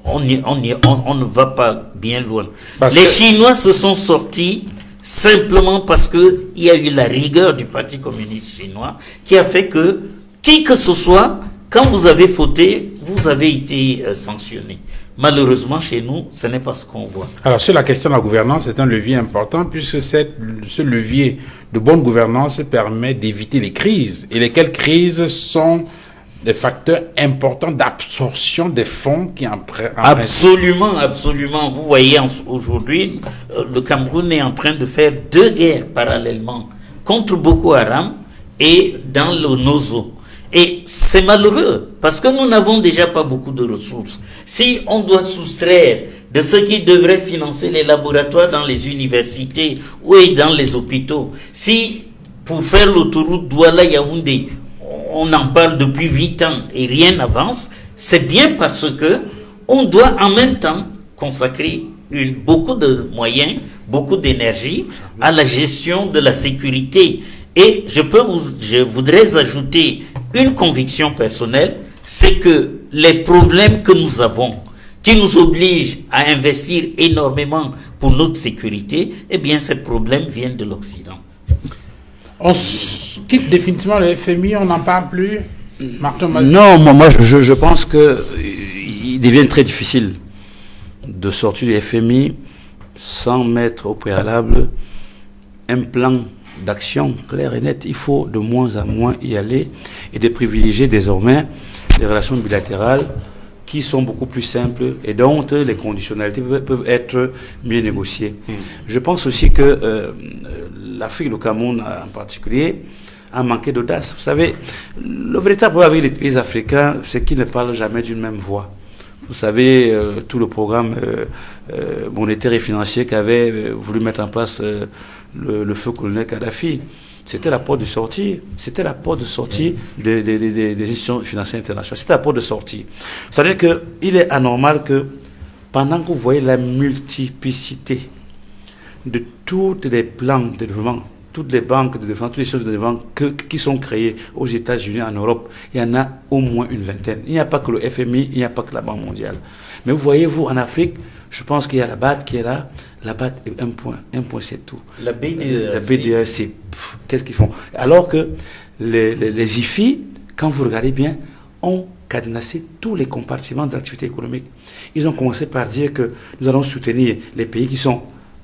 on ne va pas bien loin. Les Chinois se sont sortis simplement parce qu'il y a eu la rigueur du Parti communiste chinois qui a fait que, qui que ce soit, quand vous avez fauté, vous avez été sanctionné. Malheureusement, chez nous, ce n'est pas ce qu'on voit. Alors, sur la question de la gouvernance, c'est un levier important puisque ce levier de bonne gouvernance permet d'éviter les crises. Et lesquelles crises sont des facteurs importants d'absorption des fonds qui en Absolument, absolument. Vous voyez, aujourd'hui, le Cameroun est en train de faire 2 guerres parallèlement contre Boko Haram et dans le Nozo. Et c'est malheureux, parce que nous n'avons déjà pas beaucoup de ressources. Si on doit soustraire de ce qui devrait financer les laboratoires dans les universités ou dans les hôpitaux, si pour faire l'autoroute Douala-Yaoundé, on en parle depuis 8 ans et rien n'avance, c'est bien parce que on doit en même temps consacrer beaucoup de moyens, beaucoup d'énergie à la gestion de la sécurité. Et je voudrais ajouter une conviction personnelle, c'est que les problèmes que nous avons, qui nous obligent à investir énormément pour notre sécurité, eh bien ces problèmes viennent de l'Occident. On quitte définitivement le FMI, on n'en parle plus. Martin Mazzi. Non, moi je pense qu'il devient très difficile de sortir du FMI sans mettre au préalable un plan d'action clair et net. Il faut de moins en moins y aller et de privilégier désormais des relations bilatérales qui sont beaucoup plus simples et dont les conditionnalités peuvent être mieux négociées. Je pense aussi que l'Afrique, le Cameroun en particulier, a manqué d'audace. Vous savez, le véritable problème avec les pays africains, c'est qu'ils ne parlent jamais d'une même voix. Vous savez, tout le programme monétaire et financier qu'avait voulu mettre en place le feu colonel Kadhafi, c'était la porte de sortie. C'était la porte de sortie des institutions financières internationales. C'était la porte de sortie. C'est-à-dire qu'il est anormal que pendant que vous voyez la multiplicité de tous les plans de développement, toutes les banques de développement, toutes les choses de développement qui sont créées aux États-Unis, en Europe, il y en a au moins une vingtaine. Il n'y a pas que le FMI, il n'y a pas que la Banque mondiale. Mais vous voyez, vous, en Afrique, je pense qu'il y a la BAD qui est là. La BAD est un point c'est tout. La BDE. La BDE, c'est... Qu'est-ce qu'ils font? Alors que les IFI, quand vous regardez bien, ont cadenassé tous les compartiments de l'activité économique. Ils ont commencé par dire que nous allons soutenir les pays qui sont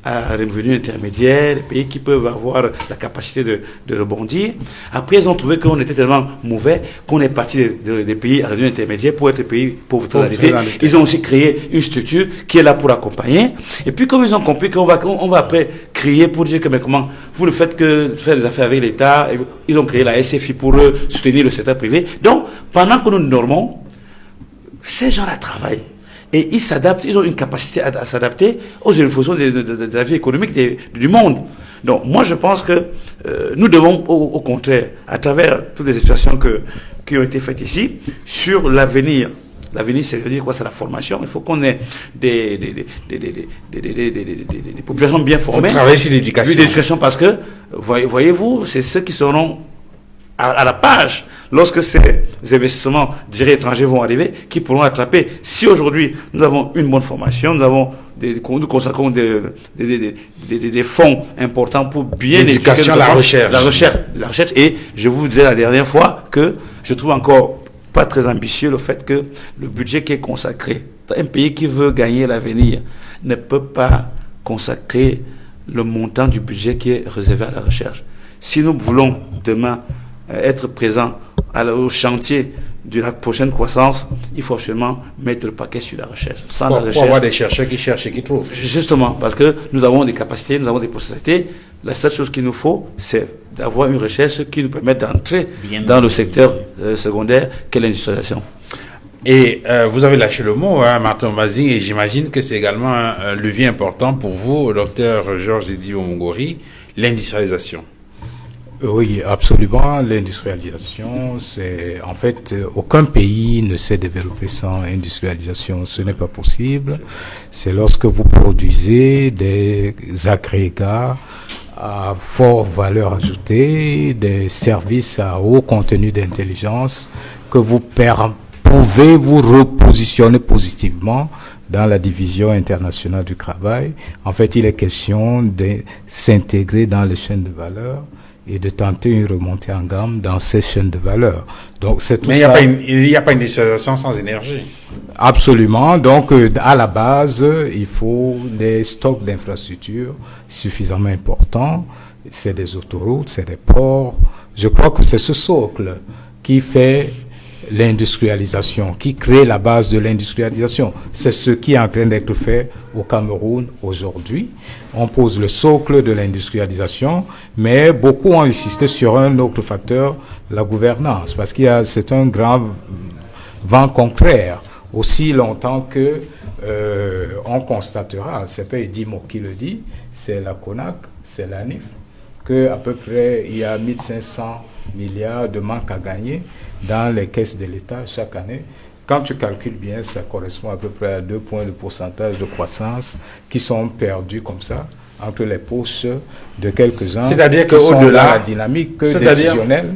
à revenus intermédiaires, les pays qui peuvent avoir la capacité de rebondir. Après, ils ont trouvé qu'on était tellement mauvais qu'on est parti des pays à revenus intermédiaires pour être pays pauvreté. Ils ont aussi créé une structure qui est là pour accompagner. Et puis, comme ils ont compris qu'on va après crier pour dire que mais comment vous ne faites que faire des affaires avec l'État, ils ont créé la SFI pour soutenir le secteur privé. Donc, pendant que nous normons, ces gens-là travaillent. Et ils s'adaptent, ils ont une capacité à s'adapter aux évolutions de la vie économique du monde. Donc moi je pense que nous devons au contraire, à travers toutes les situations qui ont été faites ici, sur l'avenir. L'avenir, c'est-à-dire quoi? C'est la formation. Il faut qu'on ait des populations bien formées. Il faut travailler sur l'éducation. L'éducation parce que, voyez-vous, c'est ceux qui seront à la page lorsque ces investissements directs étrangers vont arriver, qui pourront attraper. Si aujourd'hui nous avons une bonne formation, nous consacrons des fonds importants pour bien l'éducation, la recherche. Et je vous disais la dernière fois que je trouve encore pas très ambitieux le fait que le budget qui est consacré, un pays qui veut gagner l'avenir ne peut pas consacrer le montant du budget qui est réservé à la recherche. Si nous voulons demain être présent au chantier de la prochaine croissance, il faut absolument mettre le paquet sur la recherche. Sans la recherche, pour avoir des chercheurs qui cherchent et qui trouvent. Justement, parce que nous avons des capacités, nous avons des possibilités. La seule chose qu'il nous faut, c'est d'avoir une recherche qui nous permette d'entrer dans le secteur secondaire qu'est l'industrialisation. Et vous avez lâché le mot, Martin Mazzi, et j'imagine que c'est également un levier important pour vous, docteur Georges Didier Omongori, l'industrialisation. Oui, absolument. L'industrialisation, c'est en fait aucun pays ne s'est développé sans industrialisation. Ce n'est pas possible. C'est lorsque vous produisez des agrégats à forte valeur ajoutée, des services à haut contenu d'intelligence que vous pouvez vous repositionner positivement dans la division internationale du travail. En fait, il est question de s'intégrer dans les chaînes de valeur et de tenter une remontée en gamme dans ces chaînes de valeur. Donc, c'est tout. Mais il n'y a pas une industrialisation sans énergie. Absolument. Donc, à la base, il faut des stocks d'infrastructures suffisamment importants. C'est des autoroutes, c'est des ports. Je crois que c'est ce socle qui fait l'industrialisation, qui crée la base de l'industrialisation. C'est ce qui est en train d'être fait au Cameroun aujourd'hui. On pose le socle de l'industrialisation, mais beaucoup ont insisté sur un autre facteur, la gouvernance, parce c'est un grand vent contraire. Aussi longtemps que on constatera, c'est pas Edimo qui le dit, c'est la CONAC, c'est l'ANIF, que à peu près il y a 1500 milliards de manque à gagner dans les caisses de l'État chaque année. Quand tu calcules bien, ça correspond à peu près à 2 points de pourcentage de croissance qui sont perdus comme ça entre les poches de quelques-uns. C'est-à-dire qu'au-delà la dynamique décisionnelle.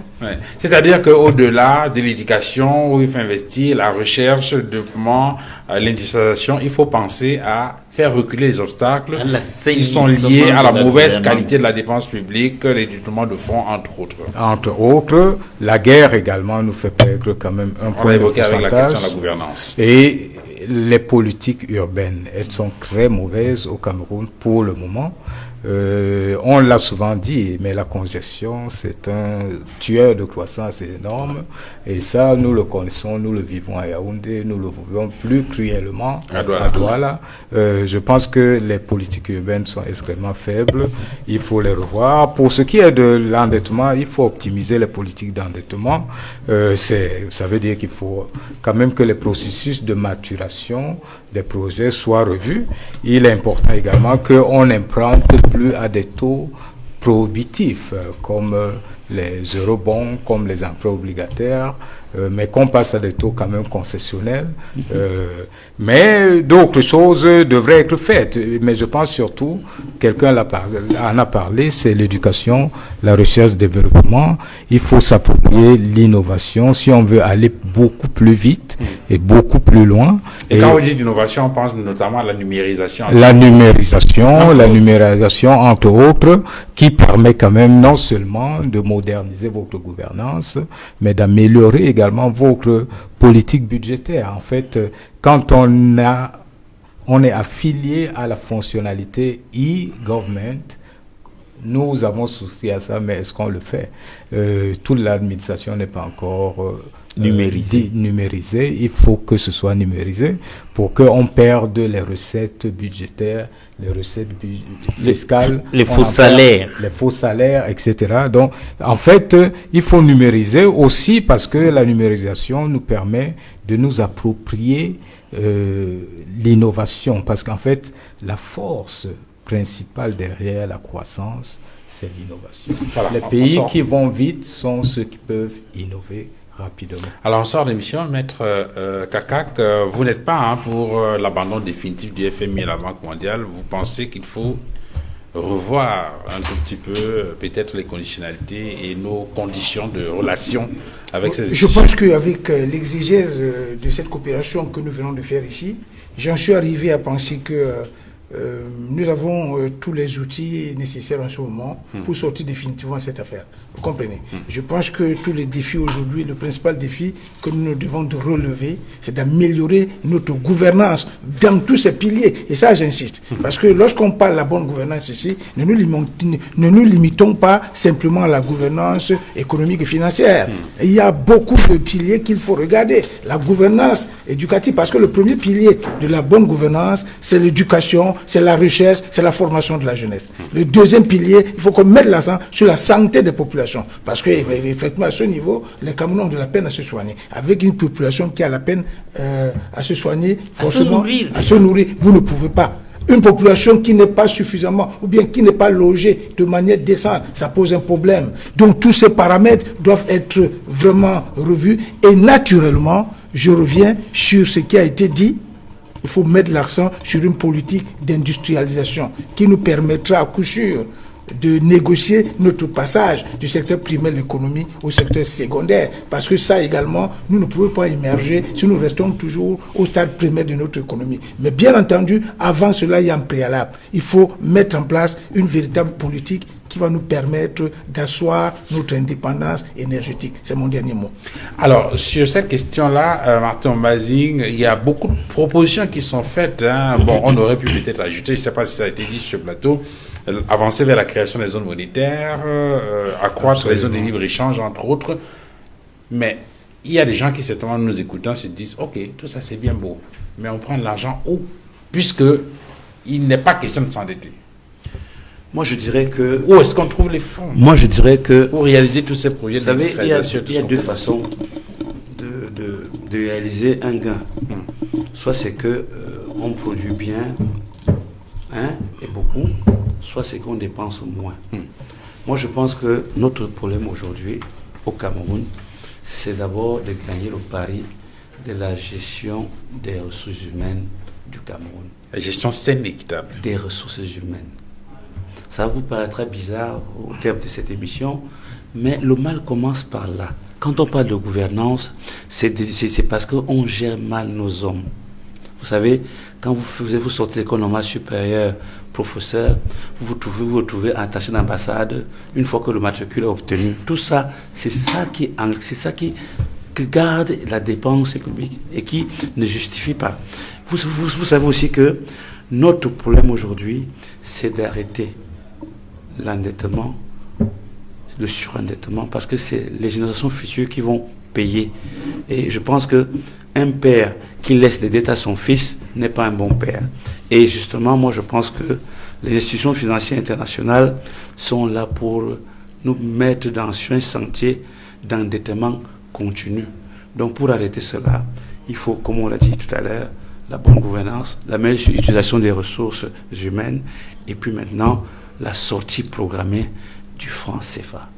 C'est-à-dire qu'au-delà de l'éducation, où il faut investir, la recherche, le développement, l'industrialisation, il faut penser à faire reculer les obstacles qui sont liés à la mauvaise qualité de la dépense publique, les détournements de fonds, entre autres. Entre autres, la guerre également nous fait perdre quand même un point de pourcentage. On l'a évoqué avec la question de la gouvernance. Et les politiques urbaines, elles sont très mauvaises au Cameroun pour le moment. On l'a souvent dit, mais la congestion, c'est un tueur de croissance énorme. Et ça, nous le connaissons, nous le vivons à Yaoundé, nous le vivons plus cruellement à Douala. Je pense que les politiques urbaines sont extrêmement faibles. Il faut les revoir. Pour ce qui est de l'endettement, il faut optimiser les politiques d'endettement. Ça veut dire qu'il faut quand même que les processus de maturation des projets soient revus. Il est important également qu'on emprunte plus à des taux prohibitifs comme les eurobonds, comme les emprunts obligataires, mais qu'on passe à des taux quand même concessionnels. Mais d'autres choses devraient être faites. Mais je pense surtout, quelqu'un en a parlé, c'est l'éducation, la recherche, le développement. Il faut s'approprier l'innovation si on veut aller beaucoup plus vite et beaucoup plus loin. Et quand on dit d'innovation, on pense notamment à la numérisation. La numérisation, entre autres, qui permet quand même non seulement de moderniser votre gouvernance, mais d'améliorer également votre politique budgétaire. En fait, quand on est affilié à la fonctionnalité e-government, nous avons souscrit à ça, mais est-ce qu'on le fait? Toute l'administration n'est pas encore numérisée. Il faut que ce soit numérisé pour qu'on perde les recettes budgétaires, les recettes fiscales, les faux salaires, etc. Donc, en fait, il faut numériser aussi parce que la numérisation nous permet de nous approprier l'innovation, parce qu'en fait, la force principale derrière la croissance, c'est l'innovation. Voilà, les pays qui vont vite sont ceux qui peuvent innover rapidement. Alors on sort d'émission, Maître Kakak, vous n'êtes pas pour l'abandon définitif du FMI et la Banque mondiale. Vous pensez qu'il faut revoir un tout petit peu peut-être les conditionnalités et nos conditions de relation avec ces institutions? Je pense qu'avec l'exégèse de cette coopération que nous venons de faire ici, j'en suis arrivé à penser que nous avons tous les outils nécessaires en ce moment pour sortir définitivement de cette affaire. Vous comprenez? Je pense que tous les défis aujourd'hui, le principal défi que nous devons de relever, c'est d'améliorer notre gouvernance dans tous ces piliers. Et ça, j'insiste. Parce que lorsqu'on parle de la bonne gouvernance ici, ne nous limitons pas simplement à la gouvernance économique et financière. Il y a beaucoup de piliers qu'il faut regarder. La gouvernance éducative, parce que le premier pilier de la bonne gouvernance, c'est l'éducation, c'est la recherche, c'est la formation de la jeunesse. Le deuxième pilier, il faut qu'on mette l'accent sur la santé des populations. Parce que, effectivement, à ce niveau, les Camerounais ont de la peine à se soigner. Avec une population qui a la peine à se soigner, forcément, à se nourrir, vous ne pouvez pas Une population qui n'est pas suffisamment, ou bien qui n'est pas logée de manière décente, ça pose un problème. Donc tous ces paramètres doivent être vraiment revus. Et naturellement, je reviens sur ce qui a été dit. Il faut mettre l'accent sur une politique d'industrialisation qui nous permettra à coup sûr de négocier notre passage du secteur primaire de l'économie au secteur secondaire. Parce que ça également, nous ne pouvons pas émerger si nous restons toujours au stade primaire de notre économie. Mais bien entendu, avant cela, il y a un préalable. Il faut mettre en place une véritable politique qui va nous permettre d'asseoir notre indépendance énergétique. C'est mon dernier mot. Alors, sur cette question-là, Martin Mbazing, il y a beaucoup de propositions qui sont faites. Bon, on aurait pu peut-être ajouter, je ne sais pas si ça a été dit sur ce plateau, avancer vers la création des zones monétaires, accroître les zones de libre-échange, entre autres. Mais il y a des gens qui, certainement, nous écoutant, se disent, OK, tout ça c'est bien beau, mais on prend de l'argent où? Puisque il n'est pas question de s'endetter. Moi, je dirais que... Où est-ce qu'on trouve les fonds? Moi, je dirais que... Pour réaliser tous ces projets vous savez, il y a deux façons façons de réaliser un gain. Soit c'est que on produit bien, et beaucoup, soit c'est qu'on dépense moins. Moi, je pense que notre problème aujourd'hui, au Cameroun, c'est d'abord de gagner le pari de la gestion des ressources humaines du Cameroun. La gestion saine et équitable. Des ressources humaines. Ça vous paraîtra bizarre au terme de cette émission, mais le mal commence par là. Quand on parle de gouvernance, c'est parce qu'on gère mal nos hommes. Vous savez, quand vous sortez de l'école normale supérieure, professeur, vous vous retrouvez attaché d'ambassade une fois que le matricule est obtenu. Tout ça, c'est ça qui garde la dépense publique et qui ne justifie pas. Vous savez aussi que notre problème aujourd'hui, c'est d'arrêter l'endettement, le surendettement, parce que c'est les générations futures qui vont payer. Et je pense qu'un père qui laisse des dettes à son fils n'est pas un bon père. Et justement, moi je pense que les institutions financières internationales sont là pour nous mettre dans un sentier d'endettement continu. Donc pour arrêter cela, il faut, comme on l'a dit tout à l'heure, la bonne gouvernance, la meilleure utilisation des ressources humaines, et puis maintenant la sortie programmée du franc CFA.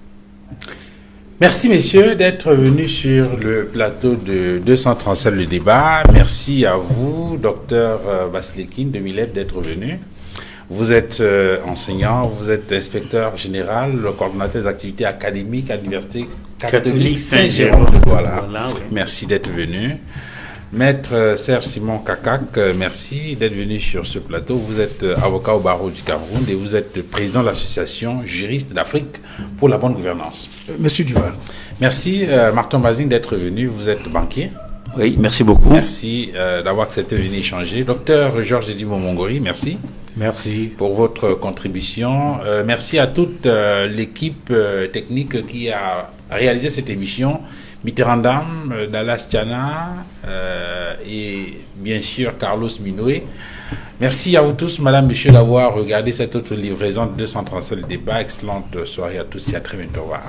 Merci messieurs d'être venus sur le plateau de 237 le débat. Merci à vous, docteur Baslekin de Milep, d'être venu. Vous êtes enseignant, vous êtes inspecteur général, le coordonnateur des activités académiques à l'Université catholique Saint-Jérôme de Douala. Voilà, oui. Merci d'être venu. Maître Serge Simon Kakak, merci d'être venu sur ce plateau. Vous êtes avocat au barreau du Cameroun et vous êtes président de l'association Juristes d'Afrique pour la bonne gouvernance. Monsieur Duval. Merci Martin Mbazing d'être venu. Vous êtes banquier. Oui, merci beaucoup. Merci d'avoir accepté de venir échanger. Docteur Georges Edimo Mongori, merci. Merci pour votre contribution. Merci à toute l'équipe technique qui a réalisé cette émission. Mitterrandam, Dallas Tiana et bien sûr Carlos Minoé. Merci à vous tous, madame, monsieur, d'avoir regardé cette autre livraison de 237 le débat. Excellente soirée à tous et à très bientôt. Au revoir.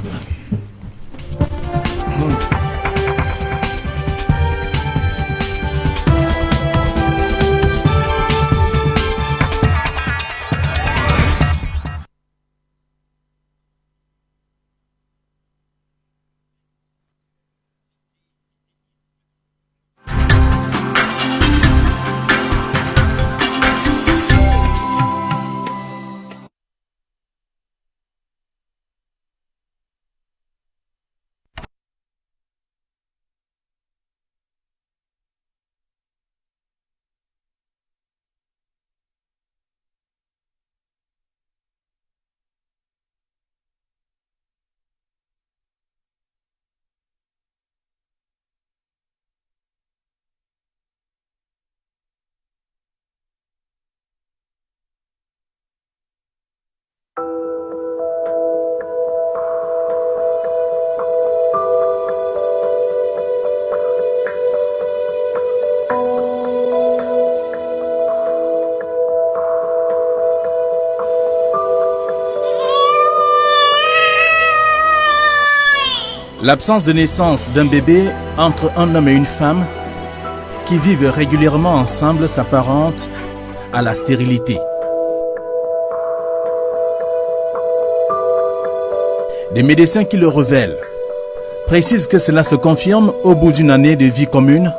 L'absence de naissance d'un bébé entre un homme et une femme qui vivent régulièrement ensemble s'apparente à la stérilité. Des médecins qui le révèlent précisent que cela se confirme au bout d'une année de vie commune